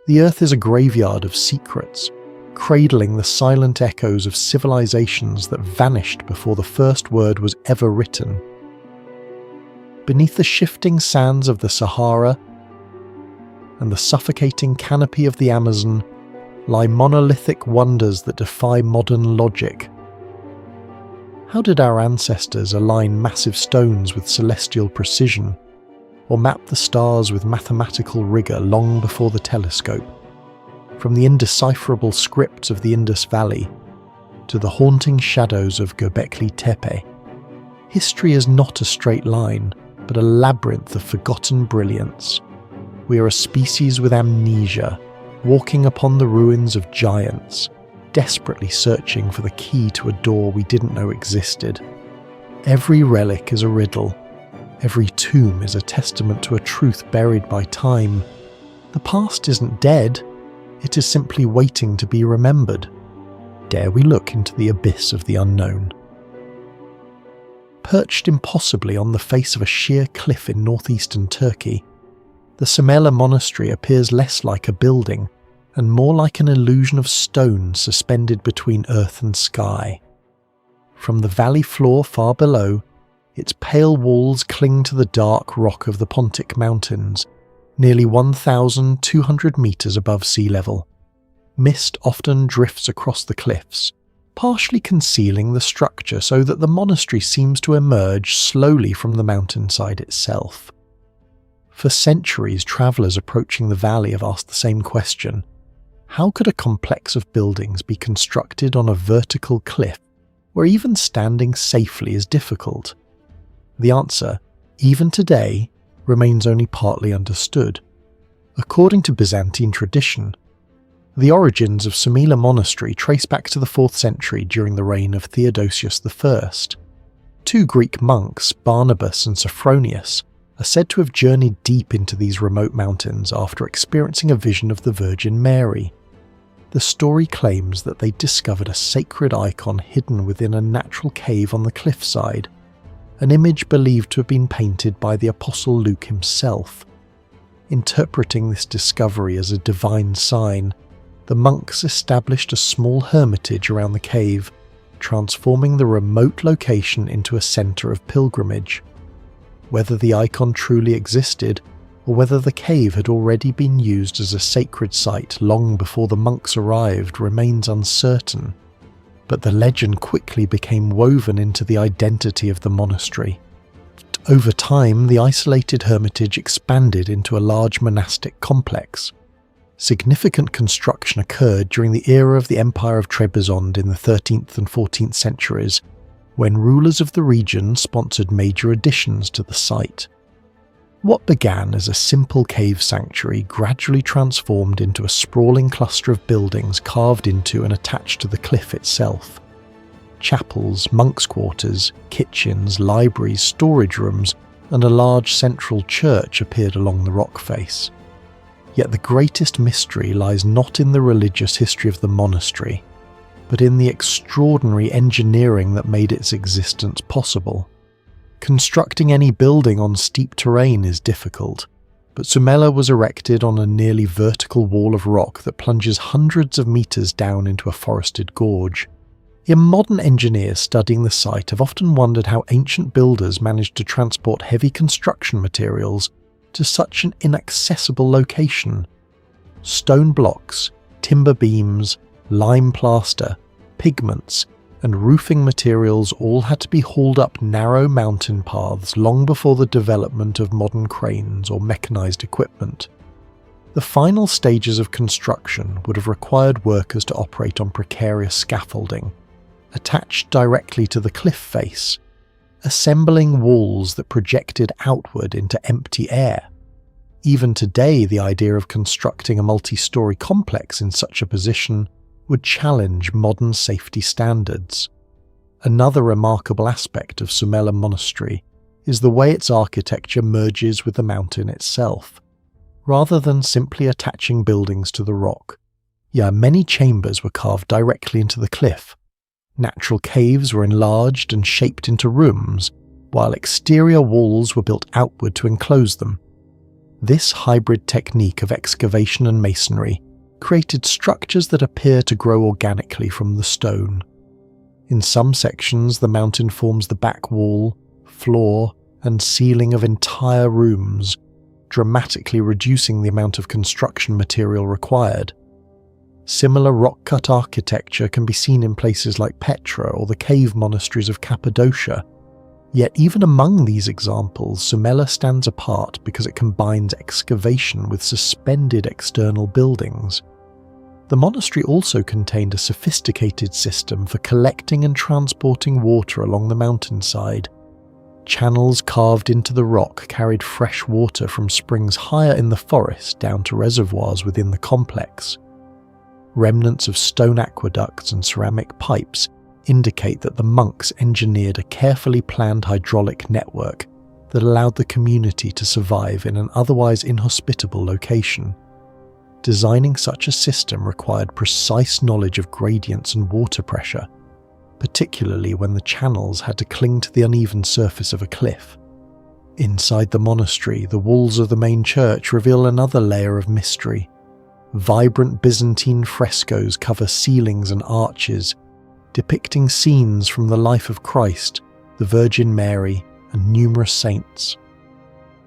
The earth is a graveyard of secrets, cradling the silent echoes of civilizations that vanished before the first word was ever written. Beneath the shifting sands of the Sahara and the suffocating canopy of the Amazon lie monolithic wonders that defy modern logic. How did our ancestors align massive stones with celestial precision, or map the stars with mathematical rigour long before the telescope? From the indecipherable script of the Indus Valley to the haunting shadows of Göbekli Tepe, history is not a straight line, but a labyrinth of forgotten brilliance. We are a species with amnesia, walking upon the ruins of giants, desperately searching for the key to a door we didn't know existed. Every relic is a riddle. Every tomb is a testament to a truth buried by time. The past isn't dead, it is simply waiting to be remembered. Dare we look into the abyss of the unknown? Perched impossibly on the face of a sheer cliff in northeastern Turkey, the Sumela monastery appears less like a building and more like an illusion of stone suspended between earth and sky. From the valley floor far below, its pale walls cling to the dark rock of the Pontic Mountains, nearly 1,200 metres above sea level. Mist often drifts across the cliffs, partially concealing the structure so that the monastery seems to emerge slowly from the mountainside itself. For centuries, travellers approaching the valley have asked the same question: how could a complex of buildings be constructed on a vertical cliff where even standing safely is difficult? The answer, even today, remains only partly understood. According to Byzantine tradition, the origins of Sumela Monastery trace back to the 4th century during the reign of Theodosius I. Two Greek monks, Barnabas and Sophronius, are said to have journeyed deep into these remote mountains after experiencing a vision of the Virgin Mary. The story claims that they discovered a sacred icon hidden within a natural cave on the cliffside, an image believed to have been painted by the Apostle Luke himself. Interpreting this discovery as a divine sign, the monks established a small hermitage around the cave, transforming the remote location into a centre of pilgrimage. Whether the icon truly existed, or whether the cave had already been used as a sacred site long before the monks arrived, remains uncertain. But the legend quickly became woven into the identity of the monastery. Over time, the isolated hermitage expanded into a large monastic complex. Significant construction occurred during the era of the Empire of Trebizond in the 13th and 14th centuries, when rulers of the region sponsored major additions to the site. What began as a simple cave sanctuary gradually transformed into a sprawling cluster of buildings carved into and attached to the cliff itself. Chapels, monks' quarters, kitchens, libraries, storage rooms, and a large central church appeared along the rock face. Yet the greatest mystery lies not in the religious history of the monastery, but in the extraordinary engineering that made its existence possible. Constructing any building on steep terrain is difficult, but Sumela was erected on a nearly vertical wall of rock that plunges hundreds of meters down into a forested gorge. Modern engineers studying the site have often wondered how ancient builders managed to transport heavy construction materials to such an inaccessible location. Stone blocks, timber beams, lime plaster, pigments, and roofing materials all had to be hauled up narrow mountain paths long before the development of modern cranes or mechanized equipment. The final stages of construction would have required workers to operate on precarious scaffolding, attached directly to the cliff face, assembling walls that projected outward into empty air. Even today, the idea of constructing a multi-story complex in such a position would challenge modern safety standards. Another remarkable aspect of Sumela Monastery is the way its architecture merges with the mountain itself. Rather than simply attaching buildings to the rock, many chambers were carved directly into the cliff. Natural caves were enlarged and shaped into rooms, while exterior walls were built outward to enclose them. This hybrid technique of excavation and masonry created structures that appear to grow organically from the stone. In some sections, the mountain forms the back wall, floor, and ceiling of entire rooms, dramatically reducing the amount of construction material required. Similar rock-cut architecture can be seen in places like Petra or the cave monasteries of Cappadocia. Yet even among these examples, Sumela stands apart because it combines excavation with suspended external buildings. The monastery also contained a sophisticated system for collecting and transporting water along the mountainside. Channels carved into the rock carried fresh water from springs higher in the forest down to reservoirs within the complex. Remnants of stone aqueducts and ceramic pipes indicate that the monks engineered a carefully planned hydraulic network that allowed the community to survive in an otherwise inhospitable location. Designing such a system required precise knowledge of gradients and water pressure, particularly when the channels had to cling to the uneven surface of a cliff. Inside the monastery, the walls of the main church reveal another layer of mystery. Vibrant Byzantine frescoes cover ceilings and arches, depicting scenes from the life of Christ, the Virgin Mary, and numerous saints.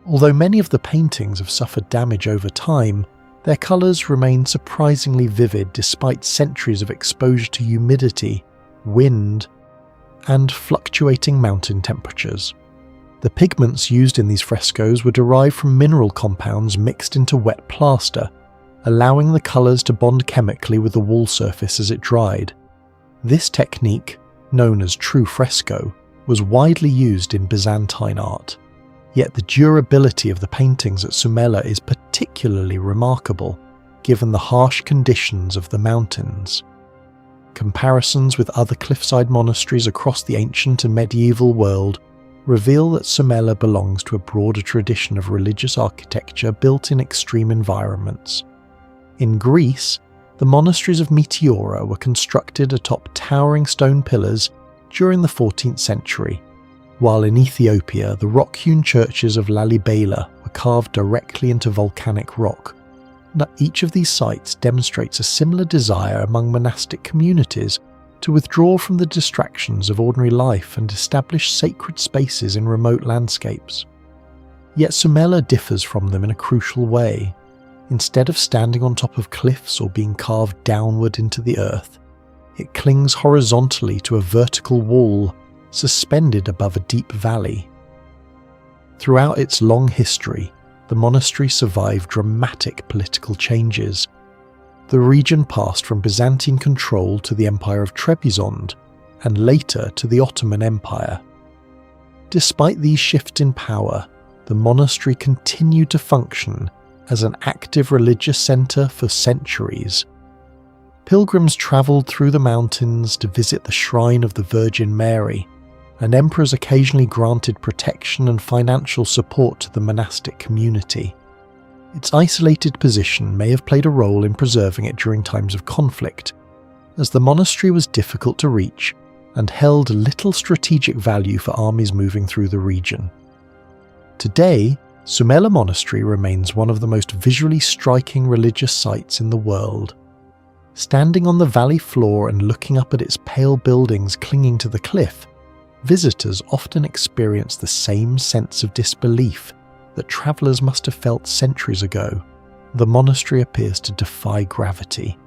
Although many of the paintings have suffered damage over time, their colours remain surprisingly vivid despite centuries of exposure to humidity, wind, and fluctuating mountain temperatures. The pigments used in these frescoes were derived from mineral compounds mixed into wet plaster, allowing the colours to bond chemically with the wall surface as it dried. This technique, known as true fresco, was widely used in Byzantine art. Yet the durability of the paintings at Sumela is particularly remarkable, given the harsh conditions of the mountains. Comparisons with other cliffside monasteries across the ancient and medieval world reveal that Sumela belongs to a broader tradition of religious architecture built in extreme environments. In Greece, the monasteries of Meteora were constructed atop towering stone pillars during the 14th century, while in Ethiopia the rock-hewn churches of Lalibela were carved directly into volcanic rock. Now, each of these sites demonstrates a similar desire among monastic communities to withdraw from the distractions of ordinary life and establish sacred spaces in remote landscapes. Yet Sumela differs from them in a crucial way. Instead of standing on top of cliffs or being carved downward into the earth, it clings horizontally to a vertical wall suspended above a deep valley. Throughout its long history, the monastery survived dramatic political changes. The region passed from Byzantine control to the Empire of Trebizond, and later to the Ottoman Empire. Despite these shifts in power, the monastery continued to function as an active religious centre for centuries. Pilgrims travelled through the mountains to visit the shrine of the Virgin Mary, and emperors occasionally granted protection and financial support to the monastic community. Its isolated position may have played a role in preserving it during times of conflict, as the monastery was difficult to reach and held little strategic value for armies moving through the region. Today, Sumela Monastery remains one of the most visually striking religious sites in the world. Standing on the valley floor and looking up at its pale buildings clinging to the cliff, visitors often experience the same sense of disbelief that travellers must have felt centuries ago. The monastery appears to defy gravity,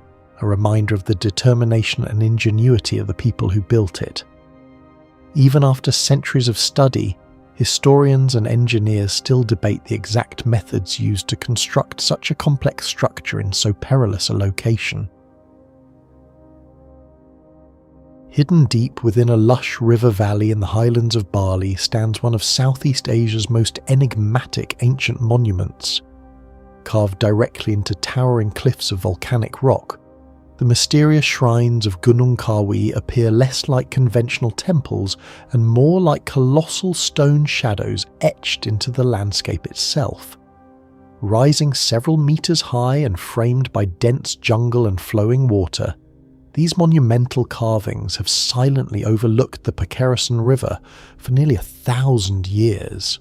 a reminder of the determination and ingenuity of the people who built it. Even after centuries of study, historians and engineers still debate the exact methods used to construct such a complex structure in so perilous a location. Hidden deep within a lush river valley in the highlands of Bali stands one of Southeast Asia's most enigmatic ancient monuments. Carved directly into towering cliffs of volcanic rock, the mysterious shrines of Gunung Kawi appear less like conventional temples and more like colossal stone shadows etched into the landscape itself. Rising several meters high and framed by dense jungle and flowing water, these monumental carvings have silently overlooked the Pakarasan River for nearly 1,000 years.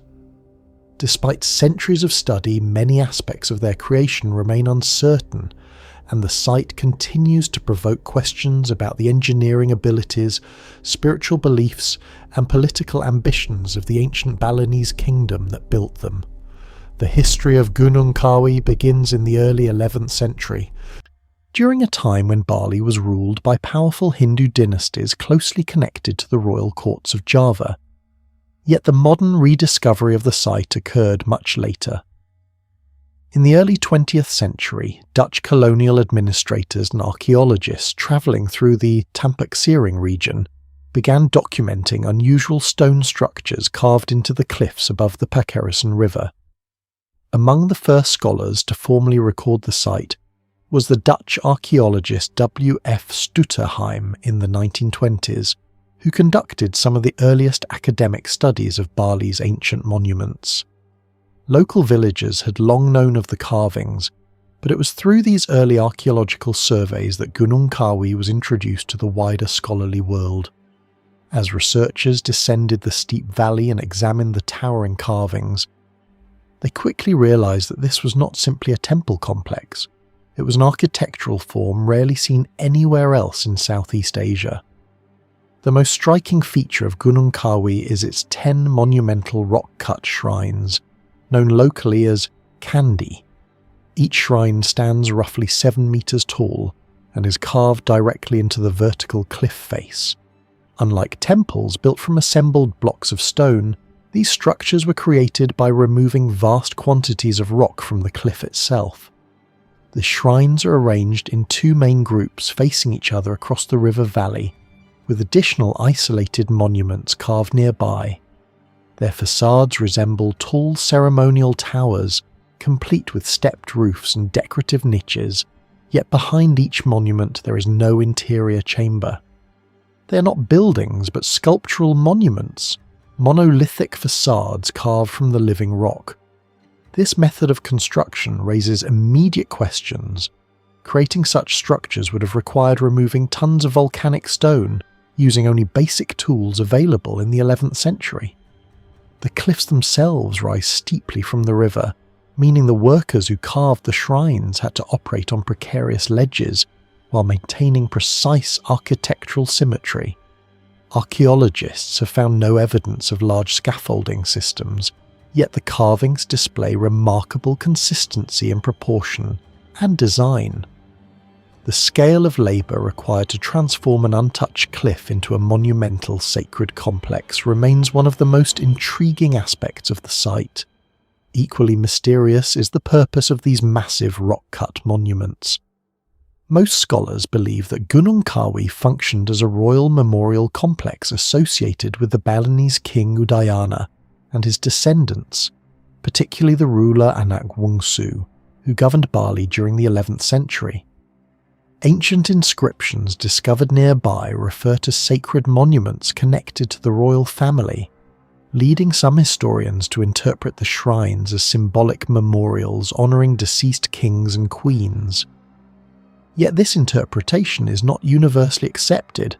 Despite centuries of study, many aspects of their creation remain uncertain, and the site continues to provoke questions about the engineering abilities, spiritual beliefs, and political ambitions of the ancient Balinese kingdom that built them. The history of Gunung Kawi begins in the early 11th century, during a time when Bali was ruled by powerful Hindu dynasties closely connected to the royal courts of Java. Yet the modern rediscovery of the site occurred much later. In the early 20th century, Dutch colonial administrators and archaeologists travelling through the Tampaksering region began documenting unusual stone structures carved into the cliffs above the Pakerison River. Among the first scholars to formally record the site was the Dutch archaeologist W. F. Stutterheim in the 1920s, who conducted some of the earliest academic studies of Bali's ancient monuments. Local villagers had long known of the carvings, but it was through these early archaeological surveys that Gunung Kawi was introduced to the wider scholarly world. As researchers descended the steep valley and examined the towering carvings, they quickly realised that this was not simply a temple complex. It was an architectural form rarely seen anywhere else in Southeast Asia. The most striking feature of Gunung Kawi is its 10 monumental rock-cut shrines, known locally as Candi. Each shrine stands roughly 7 meters tall and is carved directly into the vertical cliff face. Unlike temples built from assembled blocks of stone, these structures were created by removing vast quantities of rock from the cliff itself. The shrines are arranged in 2 main groups facing each other across the river valley, with additional isolated monuments carved nearby. Their facades resemble tall ceremonial towers, complete with stepped roofs and decorative niches, yet behind each monument there is no interior chamber. They are not buildings but sculptural monuments, monolithic facades carved from the living rock. This method of construction raises immediate questions. Creating such structures would have required removing tons of volcanic stone, using only basic tools available in the 11th century. The cliffs themselves rise steeply from the river, meaning the workers who carved the shrines had to operate on precarious ledges while maintaining precise architectural symmetry. Archaeologists have found no evidence of large scaffolding systems, yet the carvings display remarkable consistency in proportion and design. The scale of labour required to transform an untouched cliff into a monumental sacred complex remains one of the most intriguing aspects of the site. Equally mysterious is the purpose of these massive rock-cut monuments. Most scholars believe that Gunung Kawi functioned as a royal memorial complex associated with the Balinese king Udayana and his descendants, particularly the ruler Anak Wungsu, who governed Bali during the 11th century. Ancient inscriptions discovered nearby refer to sacred monuments connected to the royal family, leading some historians to interpret the shrines as symbolic memorials honouring deceased kings and queens. Yet this interpretation is not universally accepted.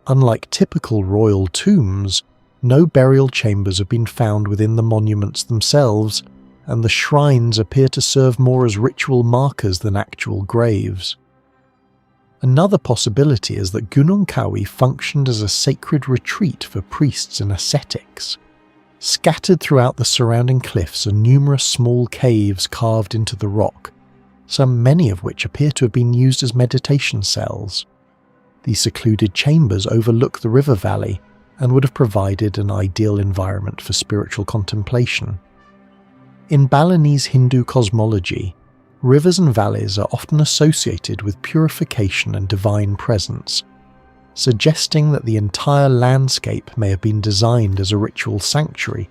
Unlike typical royal tombs, no burial chambers have been found within the monuments themselves, and the shrines appear to serve more as ritual markers than actual graves. Another possibility is that Gunung Kawi functioned as a sacred retreat for priests and ascetics. Scattered throughout the surrounding cliffs are numerous small caves carved into the rock, many of which appear to have been used as meditation cells. These secluded chambers overlook the river valley and would have provided an ideal environment for spiritual contemplation. In Balinese Hindu cosmology, rivers and valleys are often associated with purification and divine presence, suggesting that the entire landscape may have been designed as a ritual sanctuary,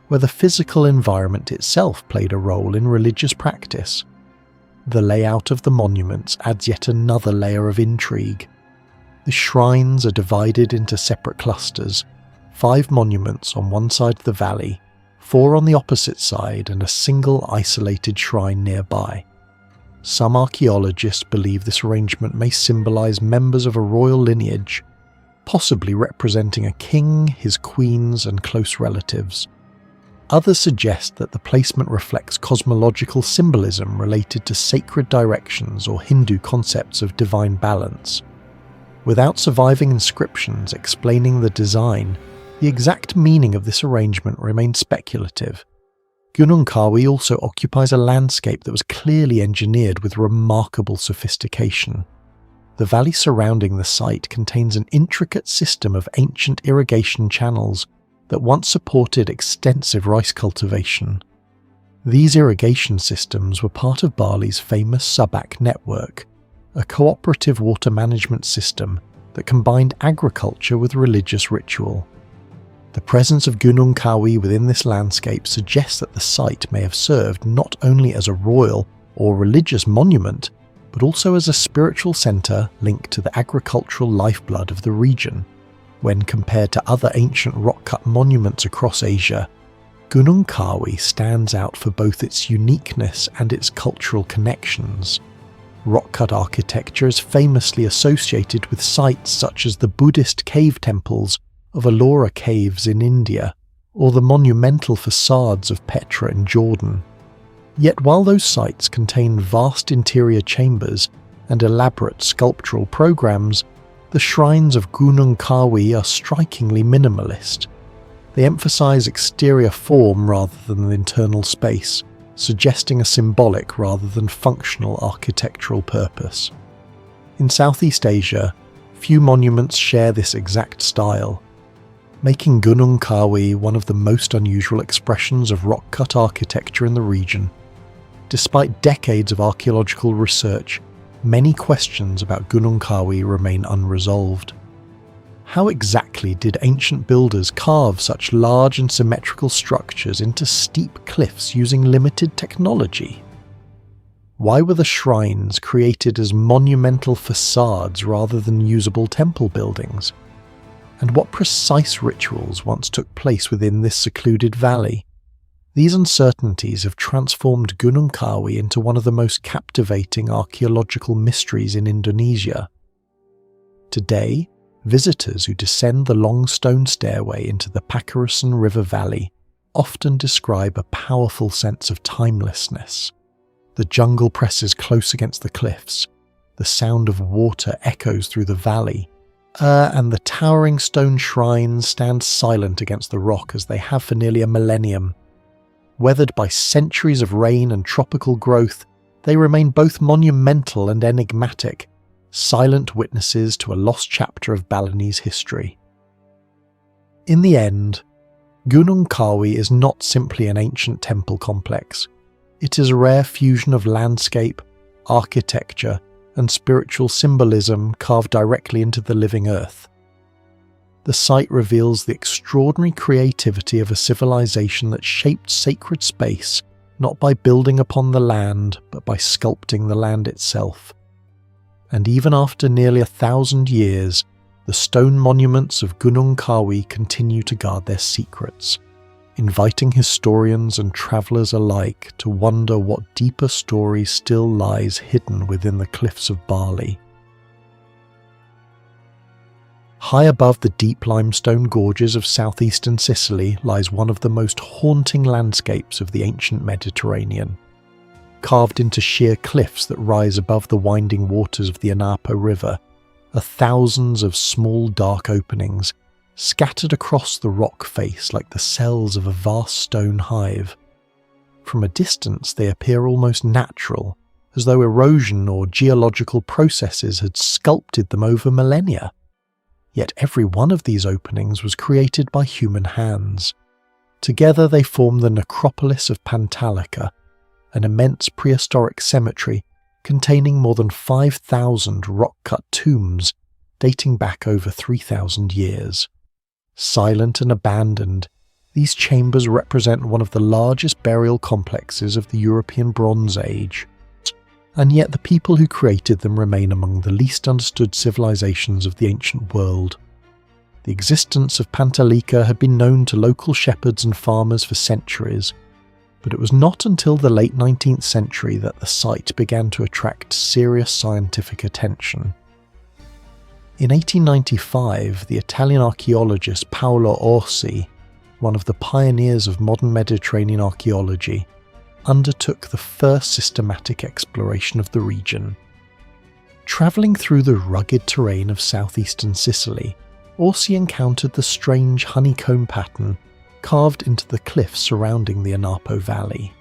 where the physical environment itself played a role in religious practice. The layout of the monuments adds yet another layer of intrigue. The shrines are divided into separate clusters, 5 monuments on one side of the valley, 4 on the opposite side, and a single isolated shrine nearby. Some archaeologists believe this arrangement may symbolise members of a royal lineage, possibly representing a king, his queens, and close relatives. Others suggest that the placement reflects cosmological symbolism related to sacred directions or Hindu concepts of divine balance. Without surviving inscriptions explaining the design, the exact meaning of this arrangement remains speculative. Gunung Kawi also occupies a landscape that was clearly engineered with remarkable sophistication. The valley surrounding the site contains an intricate system of ancient irrigation channels that once supported extensive rice cultivation. These irrigation systems were part of Bali's famous Subak network, a cooperative water management system that combined agriculture with religious ritual. The presence of Gunung Kawi within this landscape suggests that the site may have served not only as a royal or religious monument, but also as a spiritual centre linked to the agricultural lifeblood of the region. When compared to other ancient rock-cut monuments across Asia, Gunung Kawi stands out for both its uniqueness and its cultural connections. Rock-cut architecture is famously associated with sites such as the Buddhist cave temples of Ellora caves in India, or the monumental facades of Petra in Jordan. Yet while those sites contain vast interior chambers and elaborate sculptural programs, the shrines of Gunung Kawi are strikingly minimalist. They emphasize exterior form rather than internal space, suggesting a symbolic rather than functional architectural purpose. In Southeast Asia, few monuments share this exact style, making Gunung Kawi one of the most unusual expressions of rock-cut architecture in the region. Despite decades of archaeological research, many questions about Gunung Kawi remain unresolved. How exactly did ancient builders carve such large and symmetrical structures into steep cliffs using limited technology? Why were the shrines created as monumental facades rather than usable temple buildings? And what precise rituals once took place within this secluded valley? These uncertainties have transformed Gunung Kawi into one of the most captivating archaeological mysteries in Indonesia. Today, visitors who descend the long stone stairway into the Pakarasan River Valley often describe a powerful sense of timelessness. The jungle presses close against the cliffs, the sound of water echoes through the valley, and the towering stone shrines stand silent against the rock as they have for nearly a millennium. Weathered by centuries of rain and tropical growth, they remain both monumental and enigmatic, silent witnesses to a lost chapter of Balinese history. In the end, Gunung Kawi is not simply an ancient temple complex. It is a rare fusion of landscape, architecture, and spiritual symbolism carved directly into the living earth. The site reveals the extraordinary creativity of a civilization that shaped sacred space not by building upon the land, but by sculpting the land itself. And even after nearly 1,000 years, the stone monuments of Gunung Kawi continue to guard their secrets, inviting historians and travellers alike to wonder what deeper story still lies hidden within the cliffs of Bali. High above the deep limestone gorges of southeastern Sicily lies one of the most haunting landscapes of the ancient Mediterranean. Carved into sheer cliffs that rise above the winding waters of the Anapo River are thousands of small dark openings, scattered across the rock face like the cells of a vast stone hive. From a distance they appear almost natural, as though erosion or geological processes had sculpted them over millennia. Yet every one of these openings was created by human hands. Together they form the Necropolis of Pantalica, an immense prehistoric cemetery containing more than 5,000 rock-cut tombs dating back over 3,000 years. Silent and abandoned, these chambers represent one of the largest burial complexes of the European Bronze Age. And yet the people who created them remain among the least understood civilizations of the ancient world. The existence of Pantalica had been known to local shepherds and farmers for centuries, but it was not until the late 19th century that the site began to attract serious scientific attention. In 1895, the Italian archaeologist Paolo Orsi one of the pioneers of modern Mediterranean archaeology, undertook the first systematic exploration of the region. Travelling through the rugged terrain of southeastern Sicily, Orsi encountered the strange honeycomb pattern carved into the cliffs surrounding the Anapo Valley.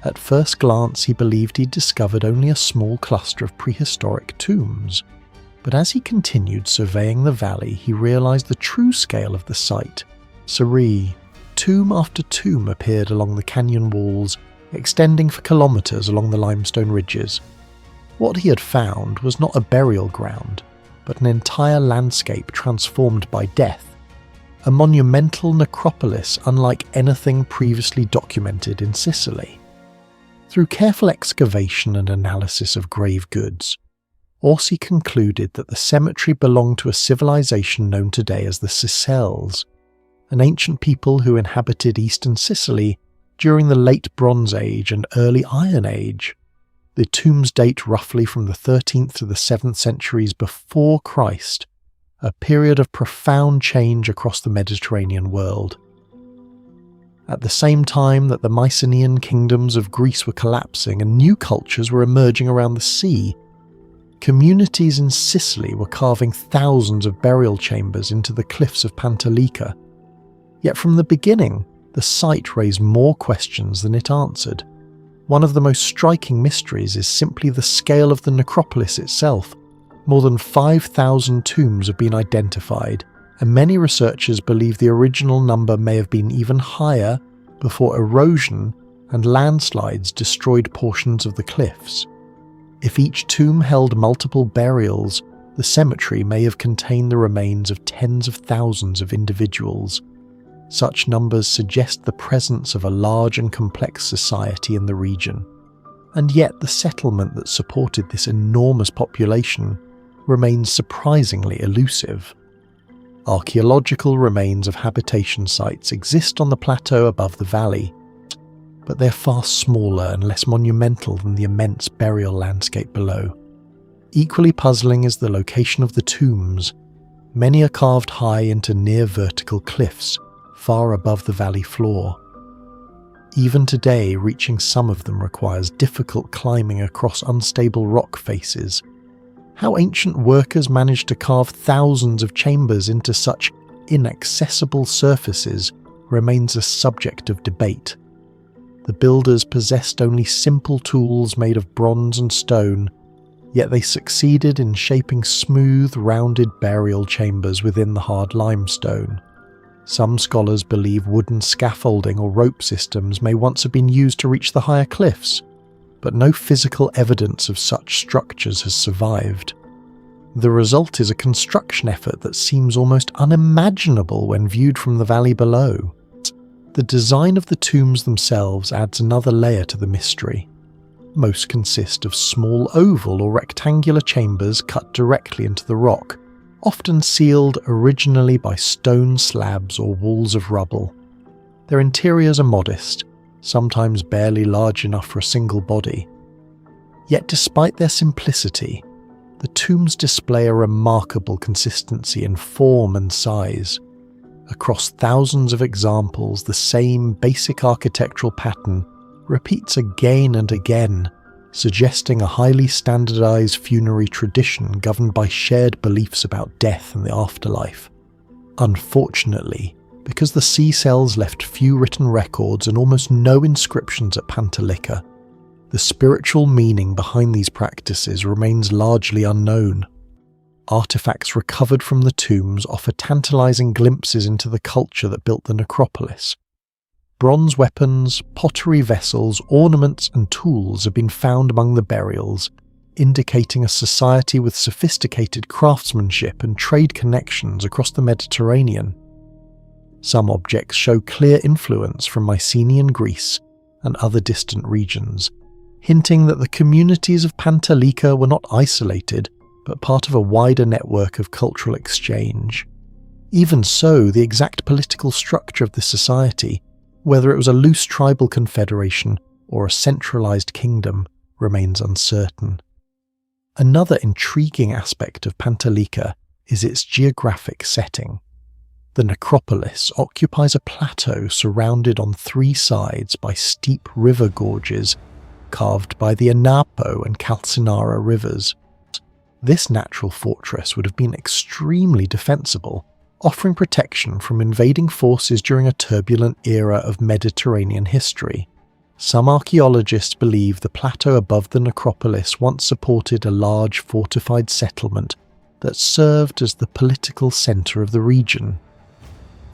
At first glance, he believed he'd discovered only a small cluster of prehistoric tombs, but as he continued surveying the valley, he realised the true scale of the site. Tomb after tomb appeared along the canyon walls, extending for kilometres along the limestone ridges. What he had found was not a burial ground, but an entire landscape transformed by death, a monumental necropolis unlike anything previously documented in Sicily. Through careful excavation and analysis of grave goods, Orsi concluded that the cemetery belonged to a civilization known today as the Sicels, an ancient people who inhabited eastern Sicily during the Late Bronze Age and Early Iron Age. The tombs date roughly from the 13th to the 7th centuries before Christ, a period of profound change across the Mediterranean world. At the same time that the Mycenaean kingdoms of Greece were collapsing and new cultures were emerging around the sea, communities in Sicily were carving thousands of burial chambers into the cliffs of Pantalica. Yet from the beginning, the site raised more questions than it answered. One of the most striking mysteries is simply the scale of the necropolis itself. More than 5,000 tombs have been identified, and many researchers believe the original number may have been even higher before erosion and landslides destroyed portions of the cliffs. If each tomb held multiple burials, the cemetery may have contained the remains of tens of thousands of individuals. Such numbers suggest the presence of a large and complex society in the region, and yet the settlement that supported this enormous population remains surprisingly elusive. Archaeological remains of habitation sites exist on the plateau above the valley, but they're far smaller and less monumental than the immense burial landscape below. Equally puzzling is the location of the tombs. Many are carved high into near vertical cliffs, far above the valley floor. Even today, reaching some of them requires difficult climbing across unstable rock faces. How ancient workers managed to carve thousands of chambers into such inaccessible surfaces remains a subject of debate. The builders possessed only simple tools made of bronze and stone, yet they succeeded in shaping smooth, rounded burial chambers within the hard limestone. Some scholars believe wooden scaffolding or rope systems may once have been used to reach the higher cliffs, but no physical evidence of such structures has survived. The result is a construction effort that seems almost unimaginable when viewed from the valley below. The design of the tombs themselves adds another layer to the mystery. Most consist of small oval or rectangular chambers cut directly into the rock, often sealed originally by stone slabs or walls of rubble. Their interiors are modest, sometimes barely large enough for a single body. Yet despite their simplicity, the tombs display a remarkable consistency in form and size. Across thousands of examples, the same basic architectural pattern repeats again and again, suggesting a highly standardized funerary tradition governed by shared beliefs about death and the afterlife. Unfortunately, because the Sicels left few written records and almost no inscriptions at Pantalica, the spiritual meaning behind these practices remains largely unknown. Artifacts recovered from the tombs offer tantalizing glimpses into the culture that built the necropolis. Bronze weapons, pottery vessels, ornaments and tools have been found among the burials, indicating a society with sophisticated craftsmanship and trade connections across the Mediterranean. Some objects show clear influence from Mycenaean Greece and other distant regions, hinting that the communities of Pantalica were not isolated, but part of a wider network of cultural exchange. Even so, the exact political structure of the society, whether it was a loose tribal confederation or a centralized kingdom, remains uncertain. Another intriguing aspect of Pantalica is its geographic setting. The necropolis occupies a plateau surrounded on three sides by steep river gorges carved by the Anapo and Calcinara rivers. This natural fortress would have been extremely defensible, offering protection from invading forces during a turbulent era of Mediterranean history. Some archaeologists believe the plateau above the necropolis once supported a large fortified settlement that served as the political centre of the region.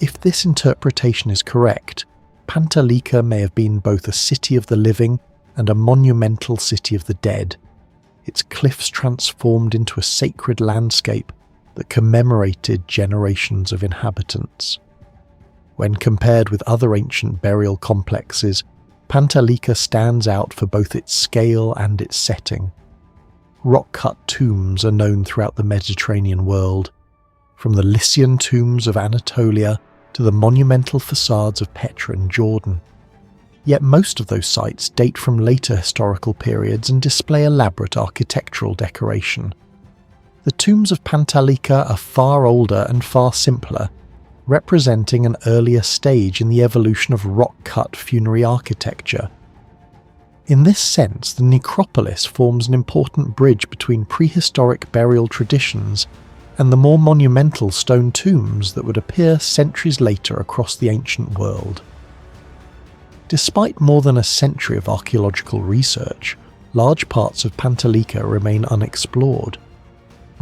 If this interpretation is correct, Pantalica may have been both a city of the living and a monumental city of the dead, its cliffs transformed into a sacred landscape that commemorated generations of inhabitants. When compared with other ancient burial complexes, Pantalica stands out for both its scale and its setting. Rock-cut tombs are known throughout the Mediterranean world, from the Lycian tombs of Anatolia to the monumental facades of Petra in Jordan. Yet most of those sites date from later historical periods and display elaborate architectural decoration. The tombs of Pantalica are far older and far simpler, representing an earlier stage in the evolution of rock-cut funerary architecture. In this sense, the necropolis forms an important bridge between prehistoric burial traditions and the more monumental stone tombs that would appear centuries later across the ancient world. Despite more than a century of archaeological research, large parts of Pantalica remain unexplored.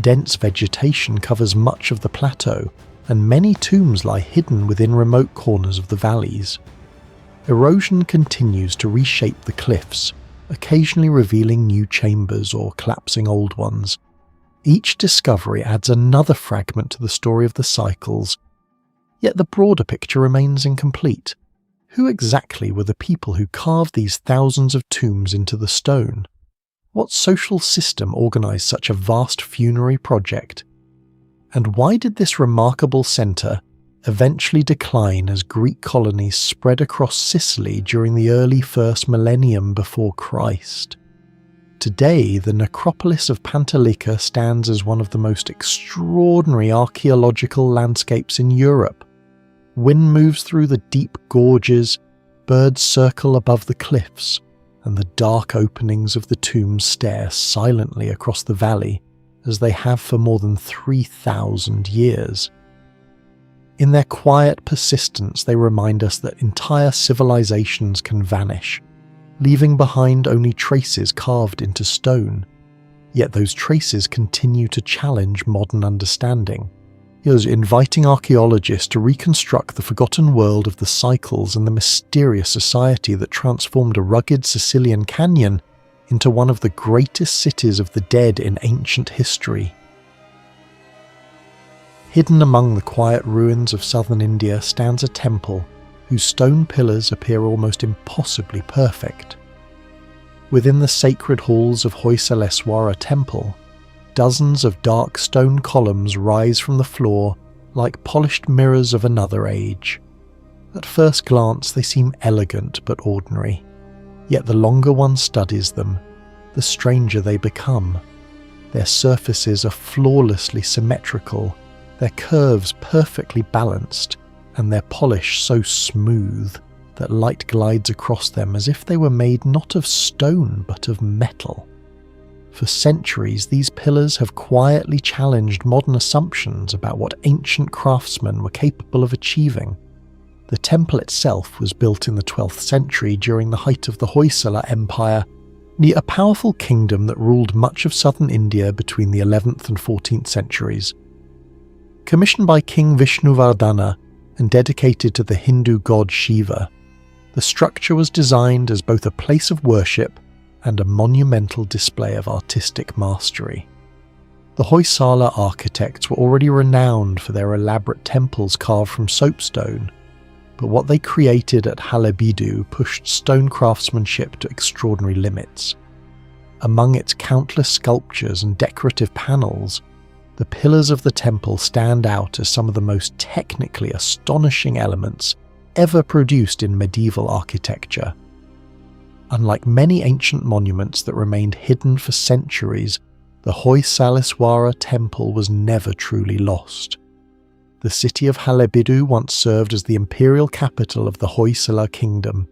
Dense vegetation covers much of the plateau, and many tombs lie hidden within remote corners of the valleys. Erosion continues to reshape the cliffs, occasionally revealing new chambers or collapsing old ones. Each discovery adds another fragment to the story of the cycles, yet the broader picture remains incomplete. Who exactly were the people who carved these thousands of tombs into the stone? What social system organised such a vast funerary project? And why did this remarkable centre eventually decline as Greek colonies spread across Sicily during the early first millennium before Christ? Today, the necropolis of Pantalica stands as one of the most extraordinary archaeological landscapes in Europe. Wind moves through the deep gorges, birds circle above the cliffs, and the dark openings of the tombs stare silently across the valley as they have for more than 3,000 years. In their quiet persistence, they remind us that entire civilizations can vanish, leaving behind only traces carved into stone. Yet those traces continue to challenge modern understanding, inviting archaeologists to reconstruct the forgotten world of the cycles and the mysterious society that transformed a rugged Sicilian canyon into one of the greatest cities of the dead in ancient history. Hidden among the quiet ruins of southern India stands a temple whose stone pillars appear almost impossibly perfect. Within the sacred halls of Hoysaleswara temple, dozens of dark stone columns rise from the floor like polished mirrors of another age. At first glance they seem elegant but ordinary, yet the longer one studies them, the stranger they become. Their surfaces are flawlessly symmetrical, their curves perfectly balanced, and their polish so smooth that light glides across them as if they were made not of stone but of metal. For centuries, these pillars have quietly challenged modern assumptions about what ancient craftsmen were capable of achieving. The temple itself was built in the 12th century during the height of the Hoysala Empire, a powerful kingdom that ruled much of southern India between the 11th and 14th centuries. Commissioned by King Vishnuvardhana and dedicated to the Hindu god Shiva, the structure was designed as both a place of worship and a monumental display of artistic mastery. The Hoysala architects were already renowned for their elaborate temples carved from soapstone, but what they created at Halebidu pushed stone craftsmanship to extraordinary limits. Among its countless sculptures and decorative panels, the pillars of the temple stand out as some of the most technically astonishing elements ever produced in medieval architecture. Unlike many ancient monuments that remained hidden for centuries, the Hoysaleswara temple was never truly lost. the city of Halebidu once served as the imperial capital of the Hoysala kingdom.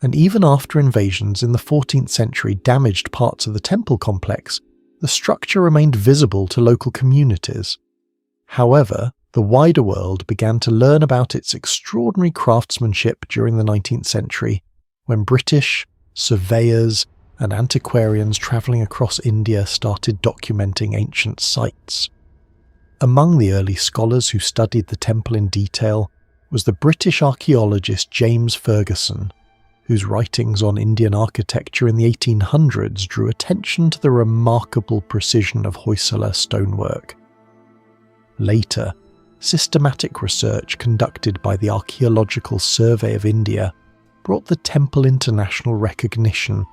And even after invasions in the 14th century damaged parts of the temple complex, the structure remained visible to local communities. However, the wider world began to learn about its extraordinary craftsmanship during the 19th century, when British surveyors and antiquarians travelling across India started documenting ancient sites. Among the early scholars who studied the temple in detail was the British archaeologist James Fergusson, whose writings on Indian architecture in the 1800s drew attention to the remarkable precision of Hoysala stonework. Later, systematic research conducted by the Archaeological Survey of India brought the temple international recognition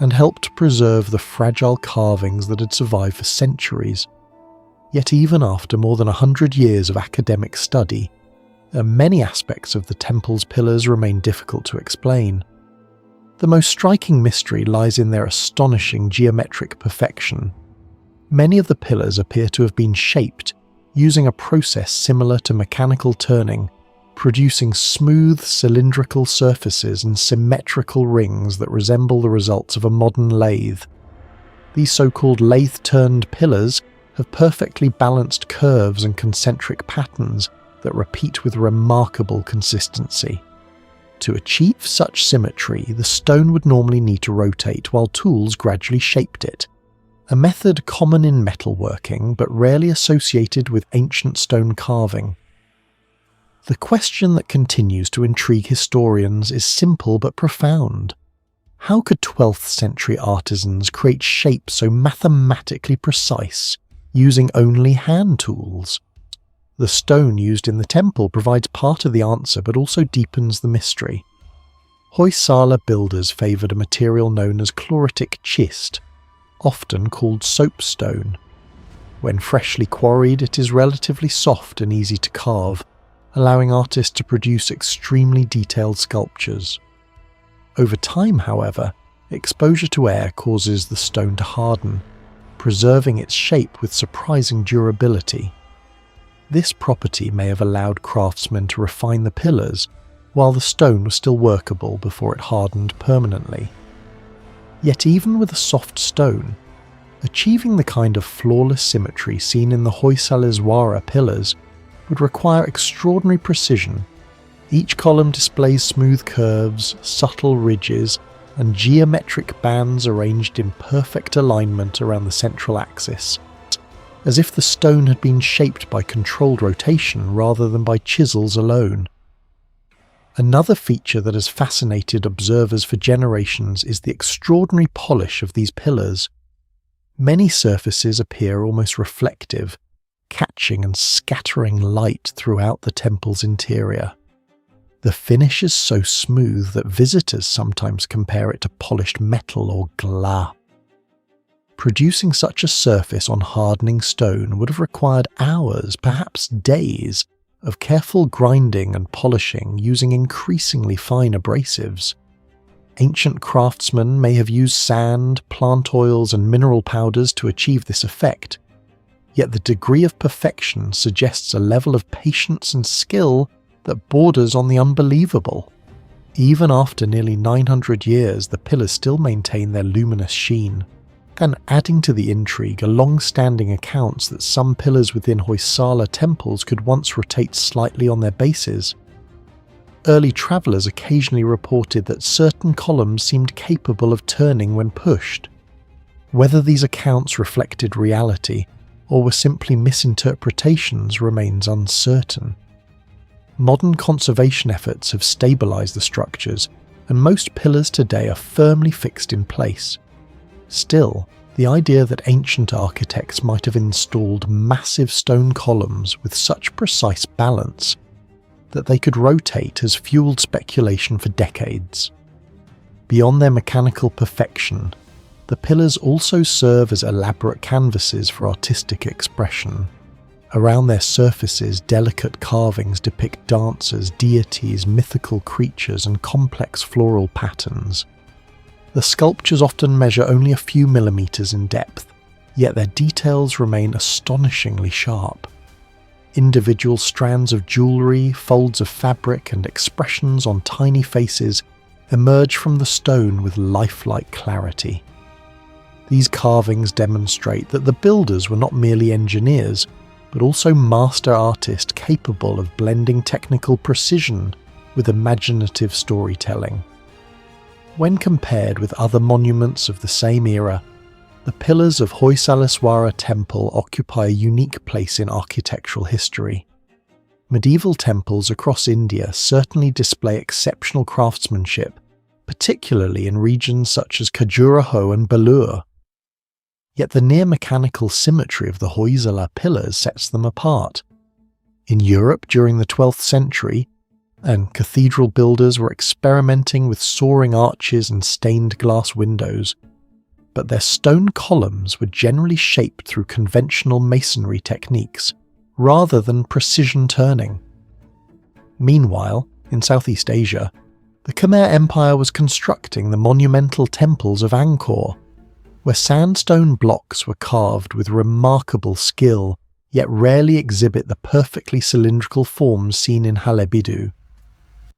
and helped preserve the fragile carvings that had survived for centuries. Yet even after more than 100 years of academic study, many aspects of the temple's pillars remain difficult to explain. The most striking mystery lies in their astonishing geometric perfection. Many of the pillars appear to have been shaped using a process similar to mechanical turning, producing smooth cylindrical surfaces and symmetrical rings that resemble the results of a modern lathe. These so-called lathe-turned pillars have perfectly balanced curves and concentric patterns that repeat with remarkable consistency. To achieve such symmetry, the stone would normally need to rotate while tools gradually shaped it, a method common in metalworking but rarely associated with ancient stone carving. The question that continues to intrigue historians is simple but profound. How could 12th century artisans create shapes so mathematically precise using only hand tools? The stone used in the temple provides part of the answer but also deepens the mystery. Hoysala builders favoured a material known as chloritic schist, often called soapstone. When freshly quarried, it is relatively soft and easy to carve, allowing artists to produce extremely detailed sculptures. Over time, however, exposure to air causes the stone to harden, preserving its shape with surprising durability. This property may have allowed craftsmen to refine the pillars while the stone was still workable before it hardened permanently. Yet even with a soft stone, achieving the kind of flawless symmetry seen in the Hoysaleswara pillars would require extraordinary precision. Each column displays smooth curves, subtle ridges, and geometric bands arranged in perfect alignment around the central axis, as if the stone had been shaped by controlled rotation rather than by chisels alone. Another feature that has fascinated observers for generations is the extraordinary polish of these pillars. Many surfaces appear almost reflective, catching and scattering light throughout the temple's interior. The finish is so smooth that visitors sometimes compare it to polished metal or glass. Producing such a surface on hardening stone would have required hours, perhaps days, of careful grinding and polishing using increasingly fine abrasives. Ancient craftsmen may have used sand, plant oils, and mineral powders to achieve this effect, yet the degree of perfection suggests a level of patience and skill that borders on the unbelievable. Even after nearly 900 years, the pillars still maintain their luminous sheen. And adding to the intrigue are long-standing accounts that some pillars within Hoysala temples could once rotate slightly on their bases. Early travellers occasionally reported that certain columns seemed capable of turning when pushed. Whether these accounts reflected reality or were simply misinterpretations remains uncertain. Modern conservation efforts have stabilised the structures, and most pillars today are firmly fixed in place. Still, the idea that ancient architects might have installed massive stone columns with such precise balance that they could rotate has fueled speculation for decades. Beyond their mechanical perfection, the pillars also serve as elaborate canvases for artistic expression. Around their surfaces, delicate carvings depict dancers, deities, mythical creatures, and complex floral patterns. The sculptures often measure only a few millimeters in depth, yet their details remain astonishingly sharp. Individual strands of jewellery, folds of fabric, and expressions on tiny faces emerge from the stone with lifelike clarity. These carvings demonstrate that the builders were not merely engineers, but also master artists capable of blending technical precision with imaginative storytelling. When compared with other monuments of the same era, the pillars of Hoysaleswara temple occupy a unique place in architectural history. Medieval temples across India certainly display exceptional craftsmanship, particularly in regions such as Khajuraho and Belur. Yet the near-mechanical symmetry of the Hoysala pillars sets them apart. In Europe during the 12th century, and cathedral builders were experimenting with soaring arches and stained glass windows, but their stone columns were generally shaped through conventional masonry techniques, rather than precision turning. Meanwhile, in Southeast Asia, the Khmer Empire was constructing the monumental temples of Angkor, where sandstone blocks were carved with remarkable skill, yet rarely exhibit the perfectly cylindrical forms seen in Halebidu.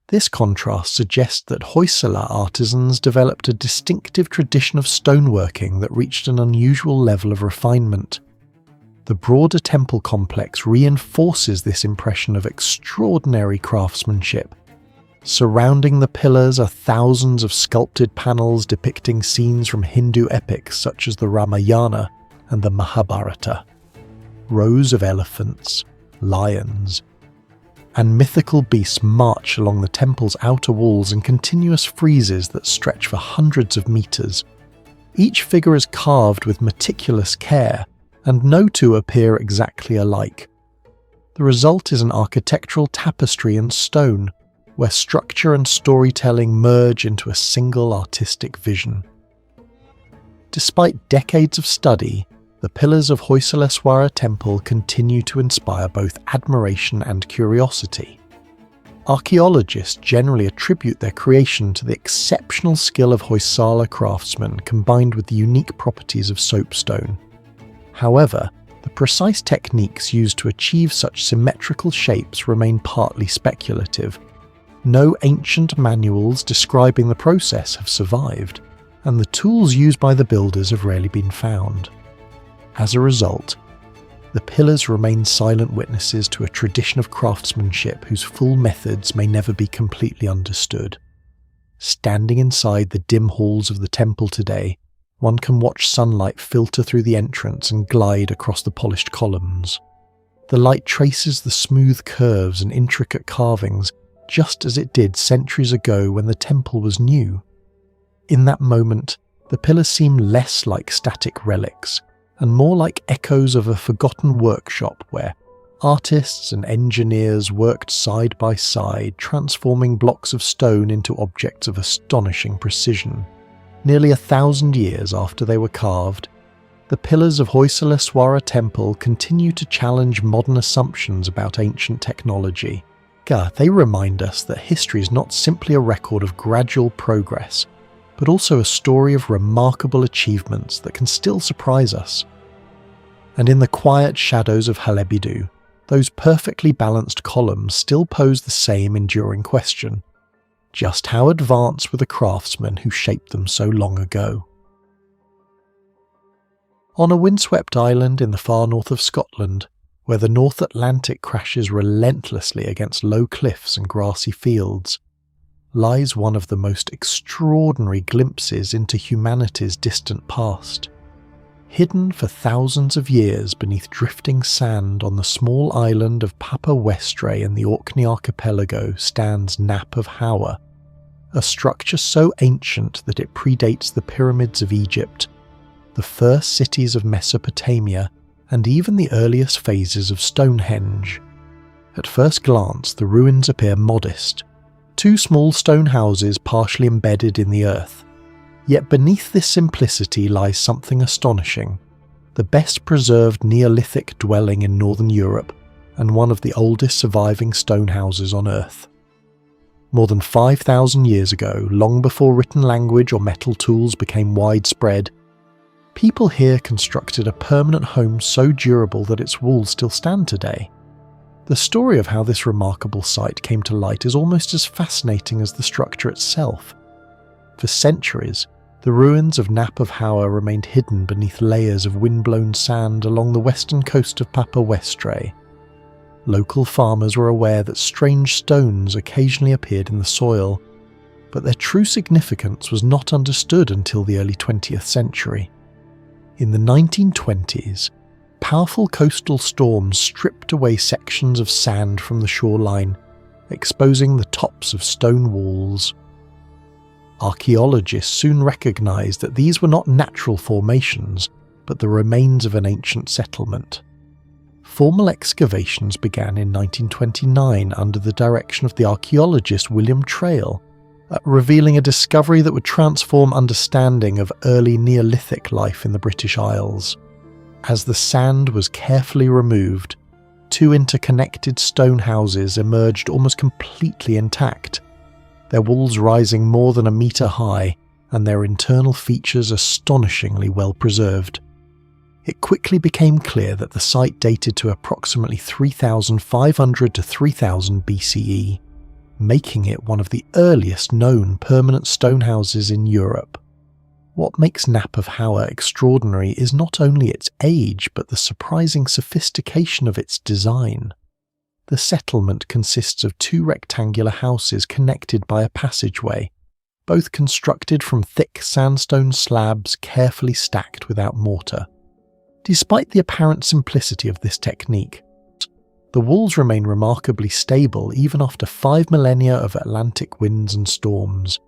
This contrast suggests that Hoysala artisans developed a distinctive tradition of stoneworking that reached an unusual level of refinement. The broader temple complex reinforces this impression of extraordinary craftsmanship. Surrounding the pillars are thousands of sculpted panels depicting scenes from Hindu epics such as the Ramayana and the Mahabharata. Rows of elephants, lions, and mythical beasts march along the temple's outer walls in continuous friezes that stretch for hundreds of meters. Each figure is carved with meticulous care, and no two appear exactly alike. The result is an architectural tapestry in stone, where structure and storytelling merge into a single artistic vision. Despite decades of study, the pillars of Hoysaleswara temple continue to inspire both admiration and curiosity. Archaeologists generally attribute their creation to the exceptional skill of Hoysala craftsmen combined with the unique properties of soapstone. However, the precise techniques used to achieve such symmetrical shapes remain partly speculative. No ancient manuals describing the process have survived, and the tools used by the builders have rarely been found. As a result, the pillars remain silent witnesses to a tradition of craftsmanship whose full methods may never be completely understood. Standing inside the dim halls of the temple today, one can watch sunlight filter through the entrance and glide across the polished columns. The light traces the smooth curves and intricate carvings just as it did centuries ago when the temple was new. In that moment, the pillars seem less like static relics, and more like echoes of a forgotten workshop where artists and engineers worked side by side, transforming blocks of stone into objects of astonishing precision. Nearly 1,000 years after they were carved, the pillars of Hoysaleswara temple continue to challenge modern assumptions about ancient technology. They remind us that history is not simply a record of gradual progress, but also a story of remarkable achievements that can still surprise us. And in the quiet shadows of Halebidu, those perfectly balanced columns still pose the same enduring question: just how advanced were the craftsmen who shaped them so long ago? On a windswept island in the far north of Scotland, where the North Atlantic crashes relentlessly against low cliffs and grassy fields, lies one of the most extraordinary glimpses into humanity's distant past. Hidden for thousands of years beneath drifting sand on the small island of Papa Westray in the Orkney archipelago stands Knap of Howar, a structure so ancient that it predates the pyramids of Egypt, the first cities of Mesopotamia, and even the earliest phases of Stonehenge. At first glance, the ruins appear modest, two small stone houses partially embedded in the earth. Yet beneath this simplicity lies something astonishing: the best preserved Neolithic dwelling in northern Europe, and one of the oldest surviving stone houses on Earth. More than 5,000 years ago, long before written language or metal tools became widespread, People here constructed a permanent home so durable that its walls still stand today. The story of how this remarkable site came to light is almost as fascinating as the structure itself. For centuries, the ruins of Knap of Howar remained hidden beneath layers of windblown sand along the western coast of Papua Westray. Local farmers were aware that strange stones occasionally appeared in the soil, but their true significance was not understood until the early 20th century. In the 1920s, powerful coastal storms stripped away sections of sand from the shoreline, exposing the tops of stone walls. Archaeologists soon recognized that these were not natural formations, but the remains of an ancient settlement. Formal excavations began in 1929 under the direction of the archaeologist William Trail, revealing a discovery that would transform understanding of early Neolithic life in the British Isles. As the sand was carefully removed, two interconnected stone houses emerged almost completely intact, their walls rising more than a metre high and their internal features astonishingly well preserved. It quickly became clear that the site dated to approximately 3500 to 3000 BCE, making it one of the earliest known permanent stone houses in Europe. What makes Knap of Howar extraordinary is not only its age but the surprising sophistication of its design. The settlement consists of two rectangular houses connected by a passageway, both constructed from thick sandstone slabs carefully stacked without mortar. Despite the apparent simplicity of this technique, the walls remain remarkably stable even after 5 millennia of Atlantic winds and storms.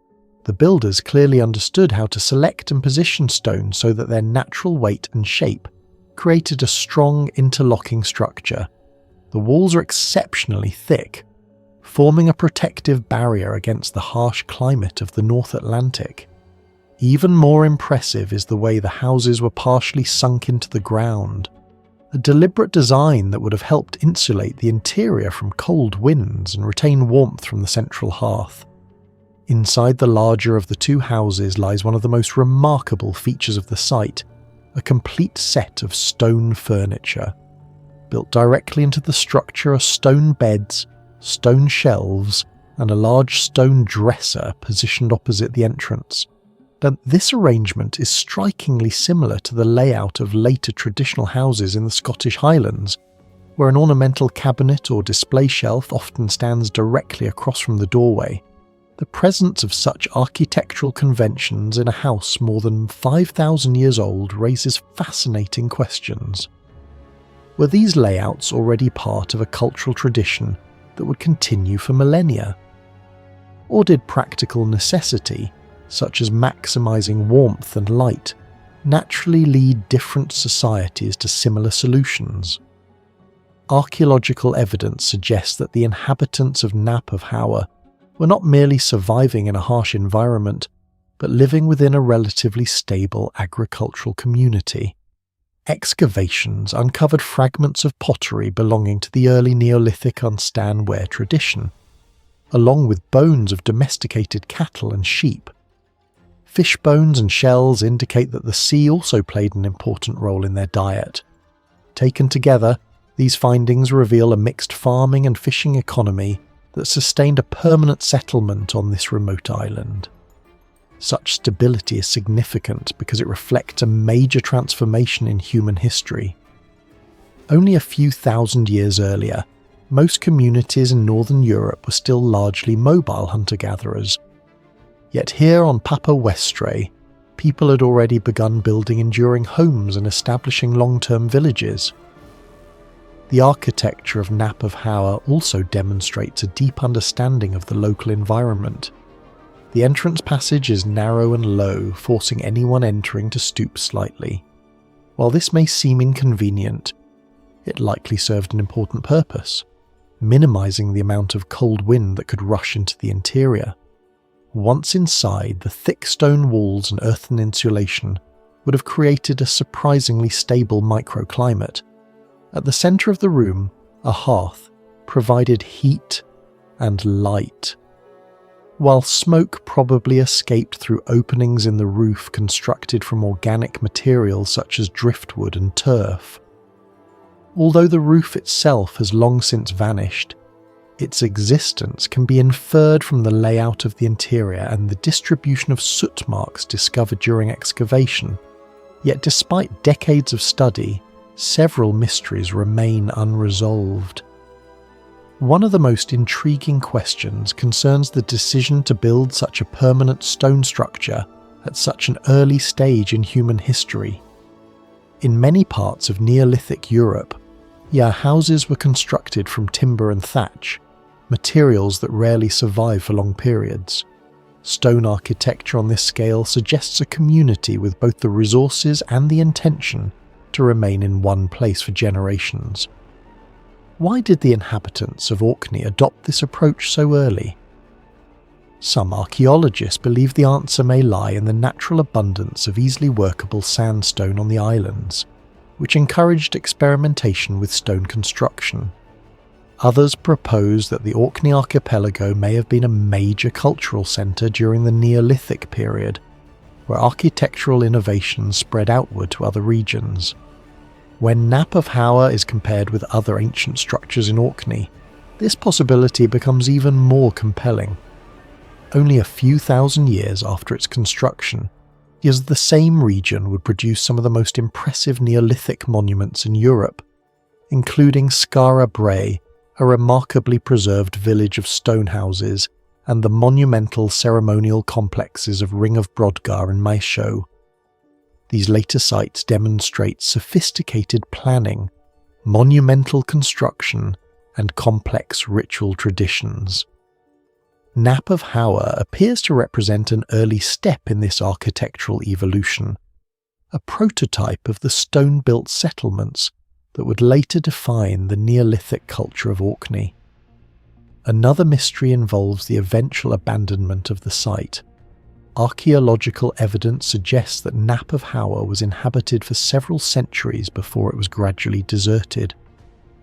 The builders clearly understood how to select and position stones so that their natural weight and shape created a strong interlocking structure. The walls are exceptionally thick, forming a protective barrier against the harsh climate of the North Atlantic. Even more impressive is the way the houses were partially sunk into the ground, a deliberate design that would have helped insulate the interior from cold winds and retain warmth from the central hearth. Inside the larger of the two houses lies one of the most remarkable features of the site, a complete set of stone furniture. Built directly into the structure are stone beds, stone shelves, and a large stone dresser positioned opposite the entrance. But this arrangement is strikingly similar to the layout of later traditional houses in the Scottish Highlands, where an ornamental cabinet or display shelf often stands directly across from the doorway. The presence of such architectural conventions in a house more than 5,000 years old raises fascinating questions. Were these layouts already part of a cultural tradition that would continue for millennia? Or did practical necessity, such as maximizing warmth and light, naturally lead different societies to similar solutions? Archaeological evidence suggests that the inhabitants of Knap of Howar were not merely surviving in a harsh environment, but living within a relatively stable agricultural community. Excavations uncovered fragments of pottery belonging to the early Neolithic unstand-ware tradition, along with bones of domesticated cattle and sheep. Fish bones and shells indicate that the sea also played an important role in their diet. Taken together, these findings reveal a mixed farming and fishing economy that sustained a permanent settlement on this remote island. Such stability is significant because it reflects a major transformation in human history. Only a few thousand years earlier, most communities in northern Europe were still largely mobile hunter-gatherers. Yet here on Papua Westray, people had already begun building enduring homes and establishing long-term villages. The architecture of Knap of Howar also demonstrates a deep understanding of the local environment. The entrance passage is narrow and low, forcing anyone entering to stoop slightly. While this may seem inconvenient, it likely served an important purpose, minimizing the amount of cold wind that could rush into the interior. Once inside, the thick stone walls and earthen insulation would have created a surprisingly stable microclimate. At the center of the room, a hearth provided heat and light. while smoke probably escaped through openings in the roof constructed from organic materials such as driftwood and turf. Although the roof itself has long since vanished, its existence can be inferred from the layout of the interior and the distribution of soot marks discovered during excavation. Yet despite decades of study, several mysteries remain unresolved. One of the most intriguing questions concerns the decision to build such a permanent stone structure at such an early stage in human history. In many parts of Neolithic Europe, houses were constructed from timber and thatch, materials that rarely survive for long periods. Stone architecture on this scale suggests a community with both the resources and the intention to remain in one place for generations. Why did the inhabitants of Orkney adopt this approach so early? Some archaeologists believe the answer may lie in the natural abundance of easily workable sandstone on the islands, which encouraged experimentation with stone construction. Others propose that the Orkney archipelago may have been a major cultural centre during the Neolithic period, where architectural innovations spread outward to other regions. When Knap of Howar is compared with other ancient structures in Orkney, this possibility becomes even more compelling. Only a few thousand years after its construction, yet the same region would produce some of the most impressive Neolithic monuments in Europe, including Skara Brae, a remarkably preserved village of stone houses, and the monumental ceremonial complexes of Ring of Brodgar and Maeshowe. These later sites demonstrate sophisticated planning, monumental construction, and complex ritual traditions. Knap of Howar appears to represent an early step in this architectural evolution, a prototype of the stone-built settlements that would later define the Neolithic culture of Orkney. Another mystery involves the eventual abandonment of the site. Archaeological evidence suggests that Knap of Howar was inhabited for several centuries before it was gradually deserted.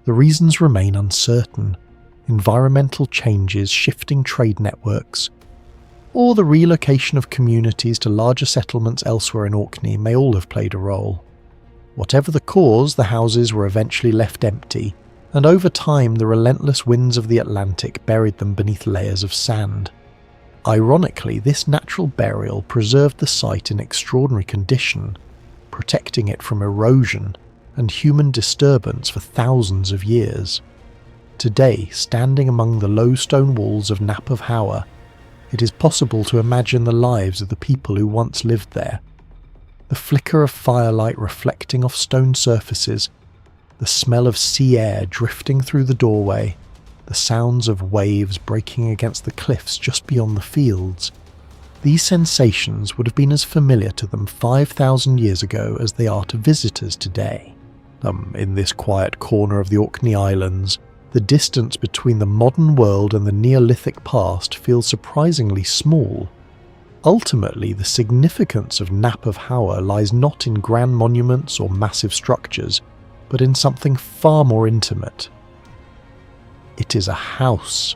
The reasons remain uncertain. Environmental changes, shifting trade networks, or the relocation of communities to larger settlements elsewhere in Orkney may all have played a role. Whatever the cause, the houses were eventually left empty, and over time the relentless winds of the Atlantic buried them beneath layers of sand. Ironically, this natural burial preserved the site in extraordinary condition, protecting it from erosion and human disturbance for thousands of years. Today, standing among the low stone walls of Knap of Howar, it is possible to imagine the lives of the people who once lived there. The flicker of firelight reflecting off stone surfaces, the smell of sea air drifting through the doorway, the sounds of waves breaking against the cliffs just beyond the fields. These sensations would have been as familiar to them 5,000 years ago as they are to visitors today. In this quiet corner of the Orkney Islands, the distance between the modern world and the Neolithic past feels surprisingly small. Ultimately, the significance of Knap of Howar lies not in grand monuments or massive structures, but in something far more intimate. It is a house,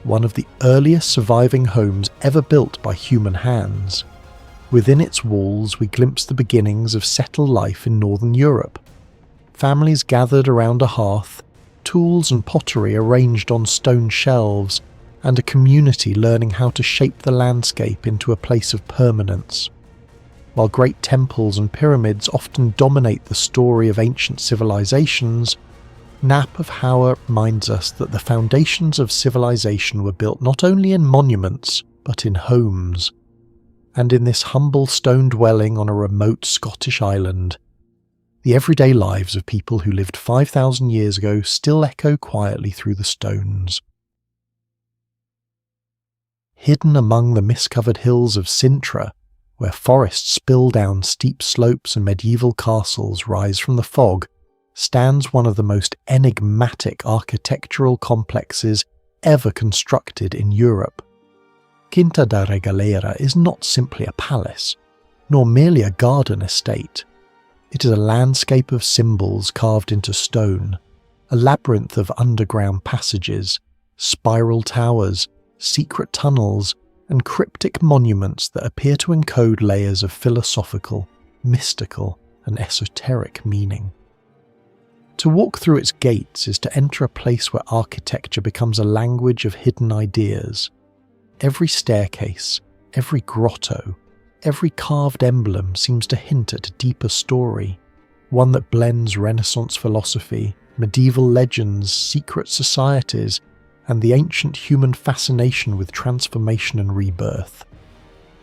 one of the earliest surviving homes ever built by human hands. Within its walls we glimpse the beginnings of settled life in northern Europe. Families gathered around a hearth, tools and pottery arranged on stone shelves, and a community learning how to shape the landscape into a place of permanence. While great temples and pyramids often dominate the story of ancient civilizations, Knap of Howar reminds us that the foundations of civilization were built not only in monuments, but in homes. And in this humble stone dwelling on a remote Scottish island, the everyday lives of people who lived 5,000 years ago still echo quietly through the stones. Hidden among the mist-covered hills of Sintra, where forests spill down steep slopes and medieval castles rise from the fog, stands one of the most enigmatic architectural complexes ever constructed in Europe. Quinta da Regaleira is not simply a palace, nor merely a garden estate. It is a landscape of symbols carved into stone, a labyrinth of underground passages, spiral towers, secret tunnels, and cryptic monuments that appear to encode layers of philosophical, mystical, and esoteric meaning. To walk through its gates is to enter a place where architecture becomes a language of hidden ideas. Every staircase, every grotto, every carved emblem seems to hint at a deeper story, one that blends Renaissance philosophy, medieval legends, secret societies, and the ancient human fascination with transformation and rebirth.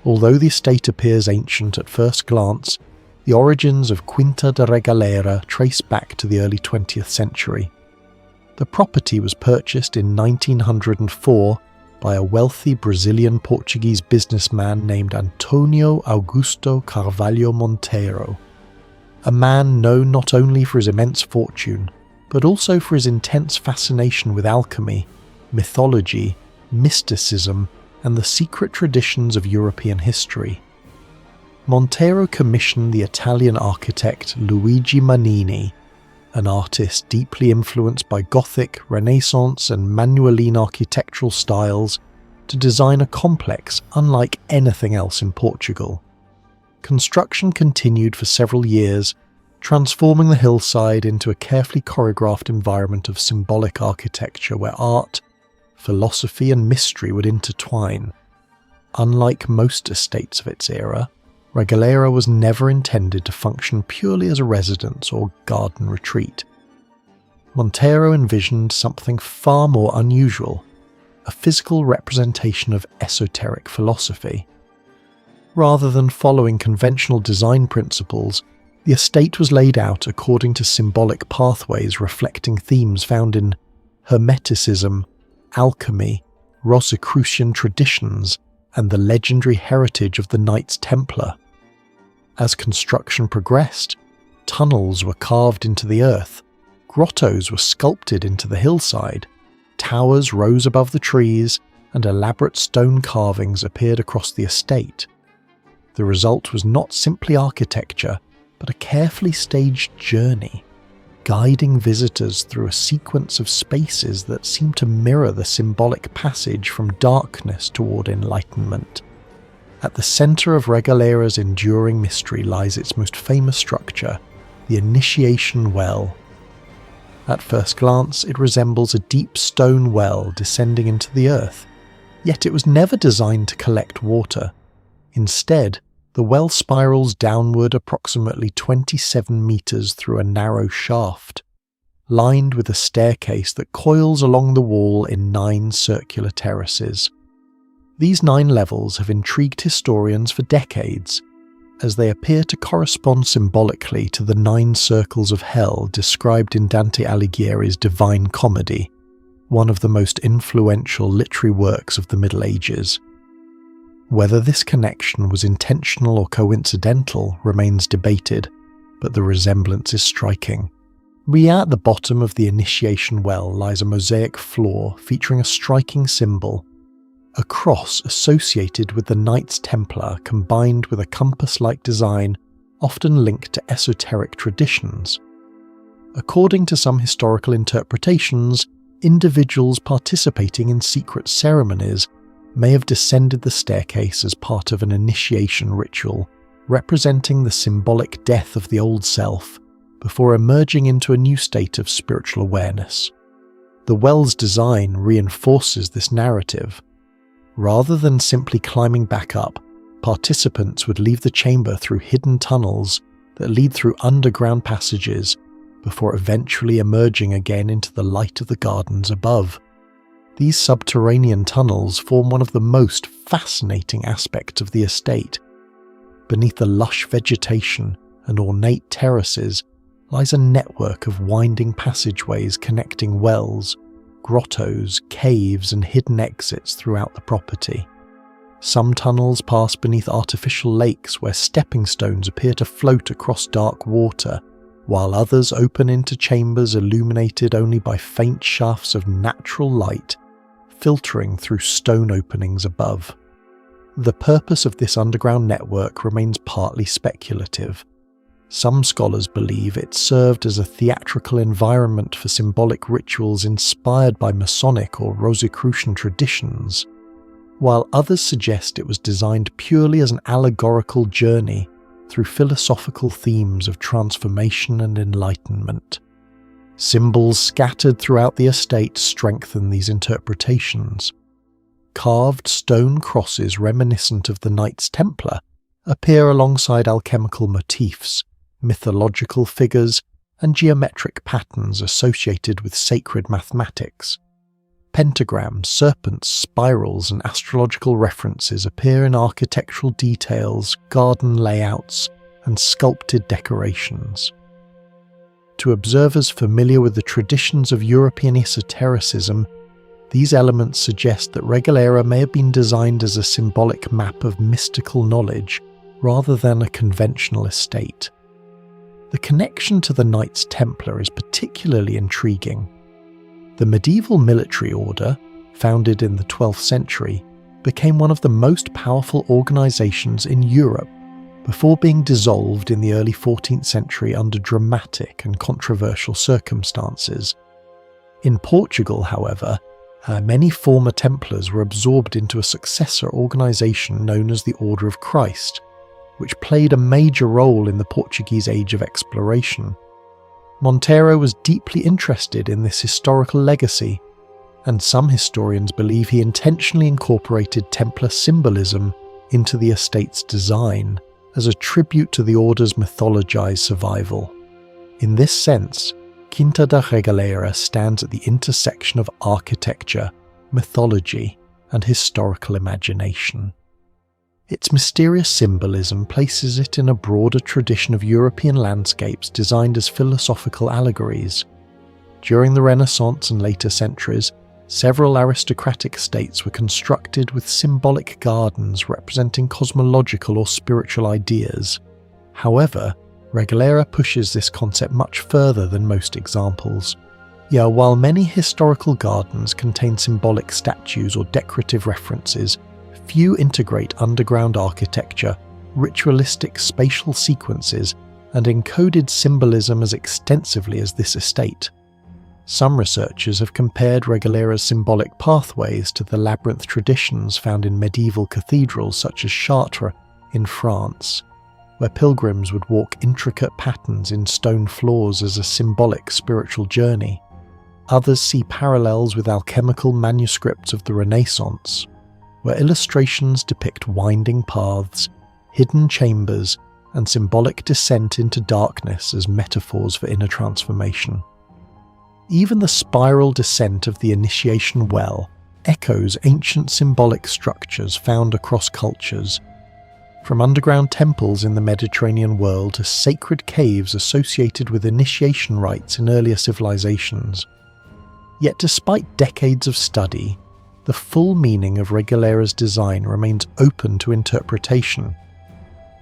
Although the estate appears ancient at first glance, the origins of Quinta da Regaleira trace back to the early 20th century. The property was purchased in 1904 by a wealthy Brazilian-Portuguese businessman named Antonio Augusto Carvalho Monteiro, a man known not only for his immense fortune, but also for his intense fascination with alchemy, mythology, mysticism, and the secret traditions of European history. Monteiro commissioned the Italian architect Luigi Manini, an artist deeply influenced by Gothic, Renaissance, and Manueline architectural styles, to design a complex unlike anything else in Portugal. Construction continued for several years, transforming the hillside into a carefully choreographed environment of symbolic architecture where art, philosophy, and mystery would intertwine. Unlike most estates of its era, Regaleira was never intended to function purely as a residence or garden retreat. Monteiro envisioned something far more unusual, a physical representation of esoteric philosophy. Rather than following conventional design principles, the estate was laid out according to symbolic pathways reflecting themes found in Hermeticism, alchemy, Rosicrucian traditions, and the legendary heritage of the Knights Templar. As construction progressed, tunnels were carved into the earth, grottos were sculpted into the hillside, towers rose above the trees, and elaborate stone carvings appeared across the estate. The result was not simply architecture, but a carefully staged journey, guiding visitors through a sequence of spaces that seemed to mirror the symbolic passage from darkness toward enlightenment. At the centre of Regaleira's enduring mystery lies its most famous structure, the Initiation Well. At first glance, it resembles a deep stone well descending into the earth, yet it was never designed to collect water. Instead, the well spirals downward approximately 27 metres through a narrow shaft, lined with a staircase that coils along the wall in 9 circular terraces. These 9 levels have intrigued historians for decades, as they appear to correspond symbolically to the 9 circles of hell described in Dante Alighieri's Divine Comedy, one of the most influential literary works of the Middle Ages. Whether this connection was intentional or coincidental remains debated, but the resemblance is striking. At the bottom of the Initiation Well lies a mosaic floor featuring a striking symbol, a cross associated with the Knights Templar combined with a compass-like design often linked to esoteric traditions. According to some historical interpretations, individuals participating in secret ceremonies may have descended the staircase as part of an initiation ritual, representing the symbolic death of the old self, before emerging into a new state of spiritual awareness. The well's design reinforces this narrative. Rather than simply climbing back up, participants would leave the chamber through hidden tunnels that lead through underground passages before eventually emerging again into the light of the gardens above. These subterranean tunnels form one of the most fascinating aspects of the estate. Beneath the lush vegetation and ornate terraces lies a network of winding passageways connecting wells, grottos, caves, and hidden exits throughout the property. Some tunnels pass beneath artificial lakes where stepping stones appear to float across dark water, while others open into chambers illuminated only by faint shafts of natural light filtering through stone openings above. The purpose of this underground network remains partly speculative. Some scholars believe it served as a theatrical environment for symbolic rituals inspired by Masonic or Rosicrucian traditions. while others suggest it was designed purely as an allegorical journey through philosophical themes of transformation and enlightenment. Symbols scattered throughout the estate strengthen these interpretations. Carved stone crosses reminiscent of the Knights Templar appear alongside alchemical motifs, mythological figures, and geometric patterns associated with sacred mathematics. Pentagrams, serpents, spirals, and astrological references appear in architectural details, garden layouts, and sculpted decorations. To observers familiar with the traditions of European esotericism, these elements suggest that Regaleira may have been designed as a symbolic map of mystical knowledge rather than a conventional estate. The connection to the Knights Templar is particularly intriguing. The medieval military order, founded in the 12th century, became one of the most powerful organisations in Europe before being dissolved in the early 14th century under dramatic and controversial circumstances. In Portugal, however, many former Templars were absorbed into a successor organisation known as the Order of Christ, which played a major role in the Portuguese Age of Exploration. Monteiro was deeply interested in this historical legacy, and some historians believe he intentionally incorporated Templar symbolism into the estate's design as a tribute to the order's mythologized survival. In this sense, Quinta da Regaleira stands at the intersection of architecture, mythology, and historical imagination. Its mysterious symbolism places it in a broader tradition of European landscapes designed as philosophical allegories. During the Renaissance and later centuries, several aristocratic estates were constructed with symbolic gardens representing cosmological or spiritual ideas. However, Regaleira pushes this concept much further than most examples. While many historical gardens contain symbolic statues or decorative references, few integrate underground architecture, ritualistic spatial sequences, and encoded symbolism as extensively as this estate. Some researchers have compared Regaleira's symbolic pathways to the labyrinth traditions found in medieval cathedrals such as Chartres in France, where pilgrims would walk intricate patterns in stone floors as a symbolic spiritual journey. Others see parallels with alchemical manuscripts of the Renaissance, where illustrations depict winding paths, hidden chambers, and symbolic descent into darkness as metaphors for inner transformation. Even the spiral descent of the initiation well echoes ancient symbolic structures found across cultures, from underground temples in the Mediterranean world to sacred caves associated with initiation rites in earlier civilizations. Yet despite decades of study, the full meaning of Regaleira's design remains open to interpretation.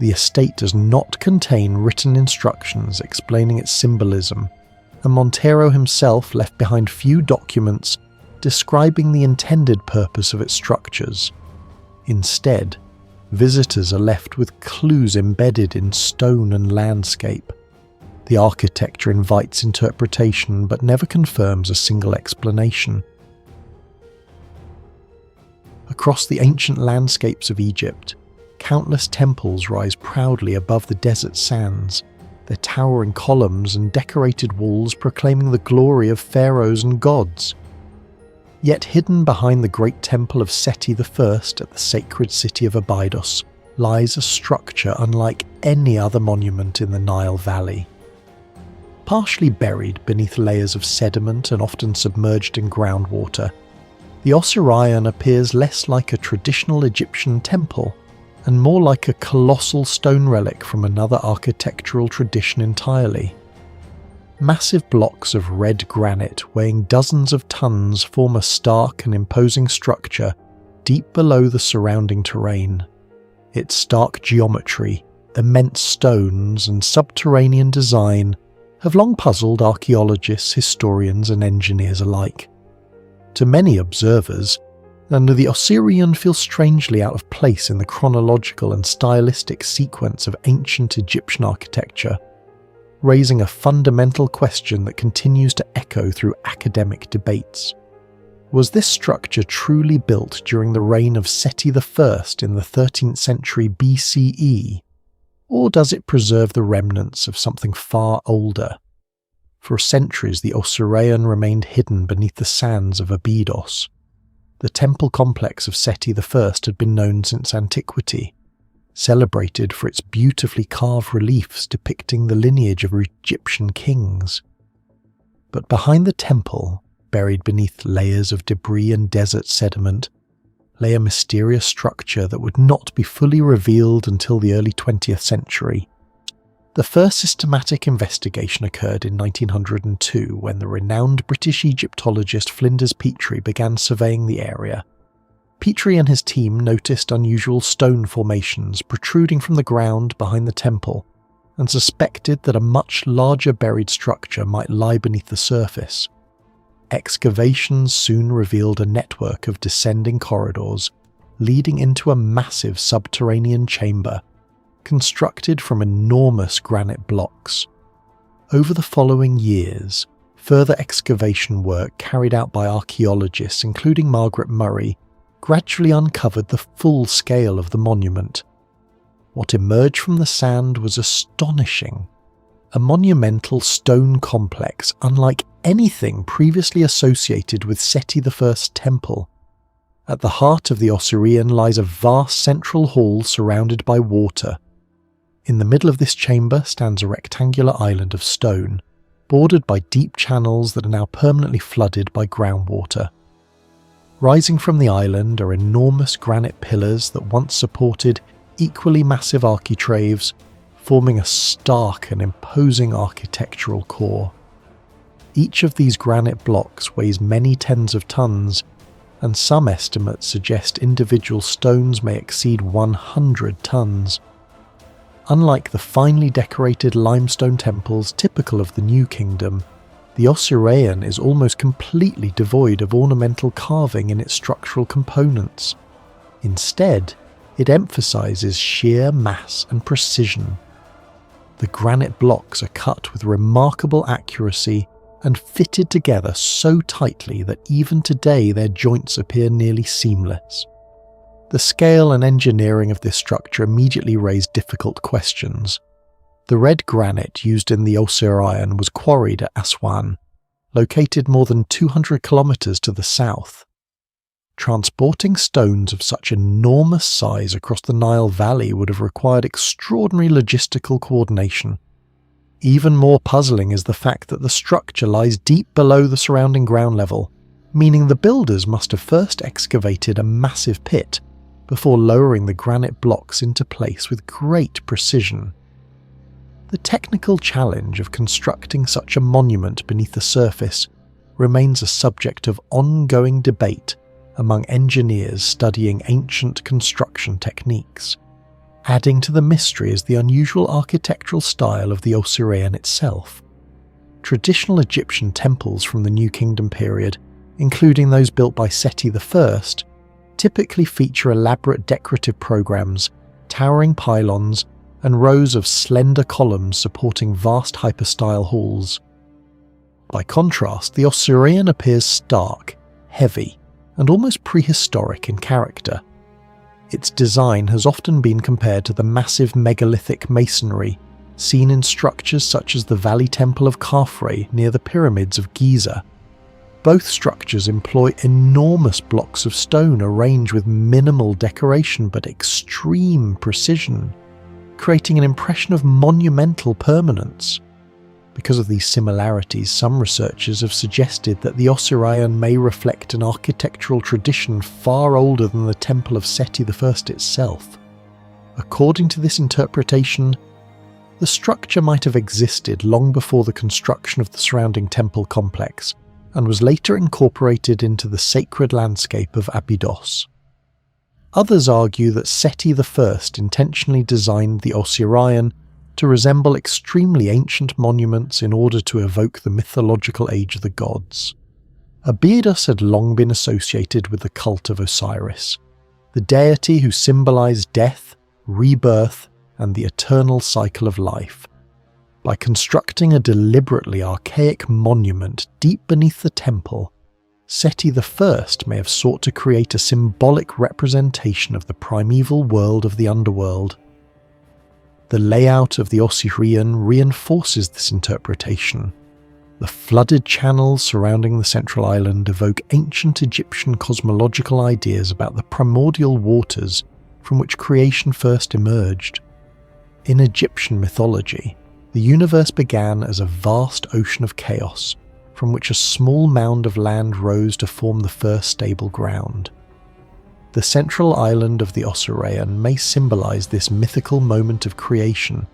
The estate does not contain written instructions explaining its symbolism, and Monteiro himself left behind few documents describing the intended purpose of its structures. Instead, visitors are left with clues embedded in stone and landscape. The architecture invites interpretation but never confirms a single explanation. Across the ancient landscapes of Egypt, countless temples rise proudly above the desert sands, their towering columns and decorated walls proclaiming the glory of pharaohs and gods. Yet hidden behind the great temple of Seti I at the sacred city of Abydos lies a structure unlike any other monument in the Nile Valley. Partially buried beneath layers of sediment and often submerged in groundwater, the Osireion appears less like a traditional Egyptian temple and more like a colossal stone relic from another architectural tradition entirely. Massive blocks of red granite weighing dozens of tons form a stark and imposing structure deep below the surrounding terrain. Its stark geometry, immense stones, and subterranean design have long puzzled archaeologists, historians, and engineers alike. To many observers, and the Osireion feels strangely out of place in the chronological and stylistic sequence of ancient Egyptian architecture, raising a fundamental question that continues to echo through academic debates. Was this structure truly built during the reign of Seti I in the 13th century BCE, or does it preserve the remnants of something far older? For centuries the Osireion remained hidden beneath the sands of Abydos. The temple complex of Seti I had been known since antiquity, celebrated for its beautifully carved reliefs depicting the lineage of Egyptian kings. But behind the temple, buried beneath layers of debris and desert sediment, lay a mysterious structure that would not be fully revealed until the early 20th century. The first systematic investigation occurred in 1902 when the renowned British Egyptologist Flinders Petrie began surveying the area. Petrie and his team noticed unusual stone formations protruding from the ground behind the temple and suspected that a much larger buried structure might lie beneath the surface. Excavations soon revealed a network of descending corridors leading into a massive subterranean chamber constructed from enormous granite blocks. Over the following years, further excavation work carried out by archaeologists, including Margaret Murray, gradually uncovered the full scale of the monument. What emerged from the sand was astonishing. A monumental stone complex unlike anything previously associated with Seti I's temple. At the heart of the Osireion lies a vast central hall surrounded by water. In the middle of this chamber stands a rectangular island of stone, bordered by deep channels that are now permanently flooded by groundwater. Rising from the island are enormous granite pillars that once supported equally massive architraves, forming a stark and imposing architectural core. Each of these granite blocks weighs many tens of tons, and some estimates suggest individual stones may exceed 100 tons. Unlike the finely decorated limestone temples typical of the New Kingdom, the Osireion is almost completely devoid of ornamental carving in its structural components. Instead, it emphasizes sheer mass and precision. The granite blocks are cut with remarkable accuracy and fitted together so tightly that even today their joints appear nearly seamless. The scale and engineering of this structure immediately raised difficult questions. The red granite used in the Osireion was quarried at Aswan, located more than 200 kilometers to the south. Transporting stones of such enormous size across the Nile Valley would have required extraordinary logistical coordination. Even more puzzling is the fact that the structure lies deep below the surrounding ground level, meaning the builders must have first excavated a massive pit before lowering the granite blocks into place with great precision. The technical challenge of constructing such a monument beneath the surface remains a subject of ongoing debate among engineers studying ancient construction techniques. Adding to the mystery is the unusual architectural style of the Osireion itself. Traditional Egyptian temples from the New Kingdom period, including those built by Seti I, typically feature elaborate decorative programs, towering pylons, and rows of slender columns supporting vast hypostyle halls. By contrast, the Osireion appears stark, heavy, and almost prehistoric in character. Its design has often been compared to the massive megalithic masonry seen in structures such as the Valley Temple of Khafre near the pyramids of Giza. Both structures employ enormous blocks of stone arranged with minimal decoration but extreme precision, creating an impression of monumental permanence. Because of these similarities, some researchers have suggested that the Osireion may reflect an architectural tradition far older than the Temple of Seti I itself. According to this interpretation, the structure might have existed long before the construction of the surrounding temple complex, and was later incorporated into the sacred landscape of Abydos. Others argue that Seti I intentionally designed the Osireion to resemble extremely ancient monuments in order to evoke the mythological age of the gods. Abydos had long been associated with the cult of Osiris, the deity who symbolized death, rebirth, and the eternal cycle of life. By constructing a deliberately archaic monument deep beneath the temple, Seti I may have sought to create a symbolic representation of the primeval world of the underworld. The layout of the Osireion reinforces this interpretation. The flooded channels surrounding the central island evoke ancient Egyptian cosmological ideas about the primordial waters from which creation first emerged. In Egyptian mythology, the universe began as a vast ocean of chaos, from which a small mound of land rose to form the first stable ground. The central island of the Osireion may symbolize this mythical moment of creation,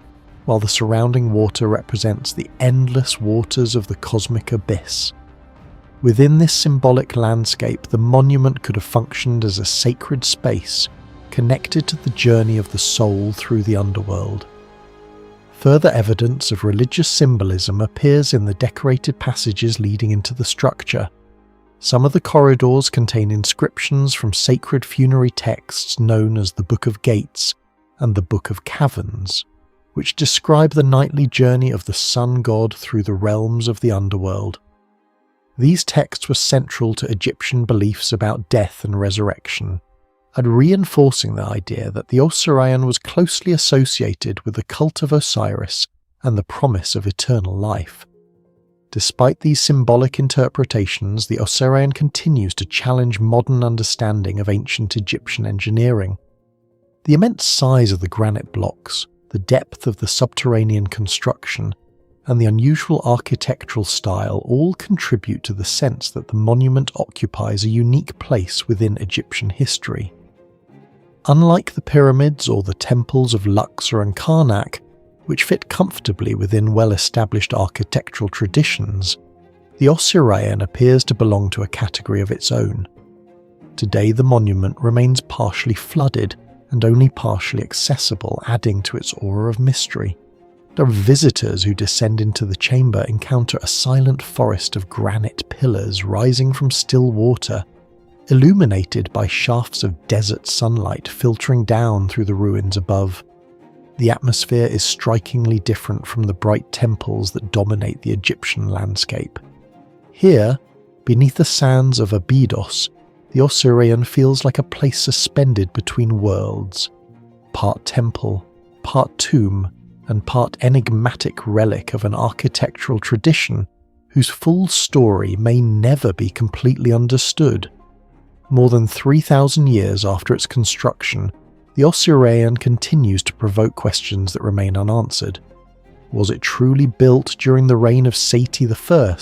while the surrounding water represents the endless waters of the cosmic abyss. Within this symbolic landscape, the monument could have functioned as a sacred space, connected to the journey of the soul through the underworld. Further evidence of religious symbolism appears in the decorated passages leading into the structure. Some of the corridors contain inscriptions from sacred funerary texts known as the Book of Gates and the Book of Caverns, which describe the nightly journey of the sun god through the realms of the underworld. These texts were central to Egyptian beliefs about death and resurrection, and reinforcing the idea that the Osireion was closely associated with the cult of Osiris and the promise of eternal life. Despite these symbolic interpretations, the Osireion continues to challenge modern understanding of ancient Egyptian engineering. The immense size of the granite blocks, the depth of the subterranean construction, and the unusual architectural style all contribute to the sense that the monument occupies a unique place within Egyptian history. Unlike the pyramids or the temples of Luxor and Karnak, which fit comfortably within well-established architectural traditions, the Osireion appears to belong to a category of its own. Today the monument remains partially flooded and only partially accessible, adding to its aura of mystery. The visitors who descend into the chamber encounter a silent forest of granite pillars rising from still water, illuminated by shafts of desert sunlight filtering down through the ruins above. The atmosphere is strikingly different from the bright temples that dominate the Egyptian landscape. Here, beneath the sands of Abydos, the Osireion feels like a place suspended between worlds, part temple, part tomb, and part enigmatic relic of an architectural tradition whose full story may never be completely understood. More than 3,000 years after its construction, the Osireion continues to provoke questions that remain unanswered. Was it truly built during the reign of Seti I,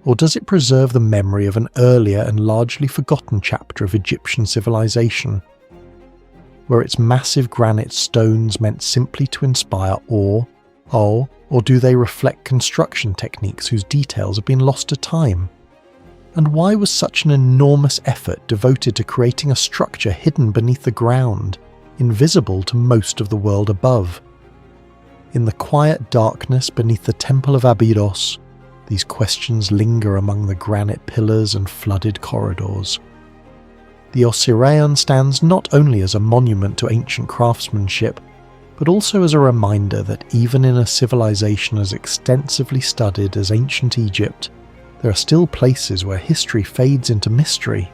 or does it preserve the memory of an earlier and largely forgotten chapter of Egyptian civilization? Were its massive granite stones meant simply to inspire awe, or do they reflect construction techniques whose details have been lost to time? And why was such an enormous effort devoted to creating a structure hidden beneath the ground, invisible to most of the world above? In the quiet darkness beneath the Temple of Abydos, these questions linger among the granite pillars and flooded corridors. The Osireion stands not only as a monument to ancient craftsmanship, but also as a reminder that even in a civilization as extensively studied as ancient Egypt, there are still places where history fades into mystery.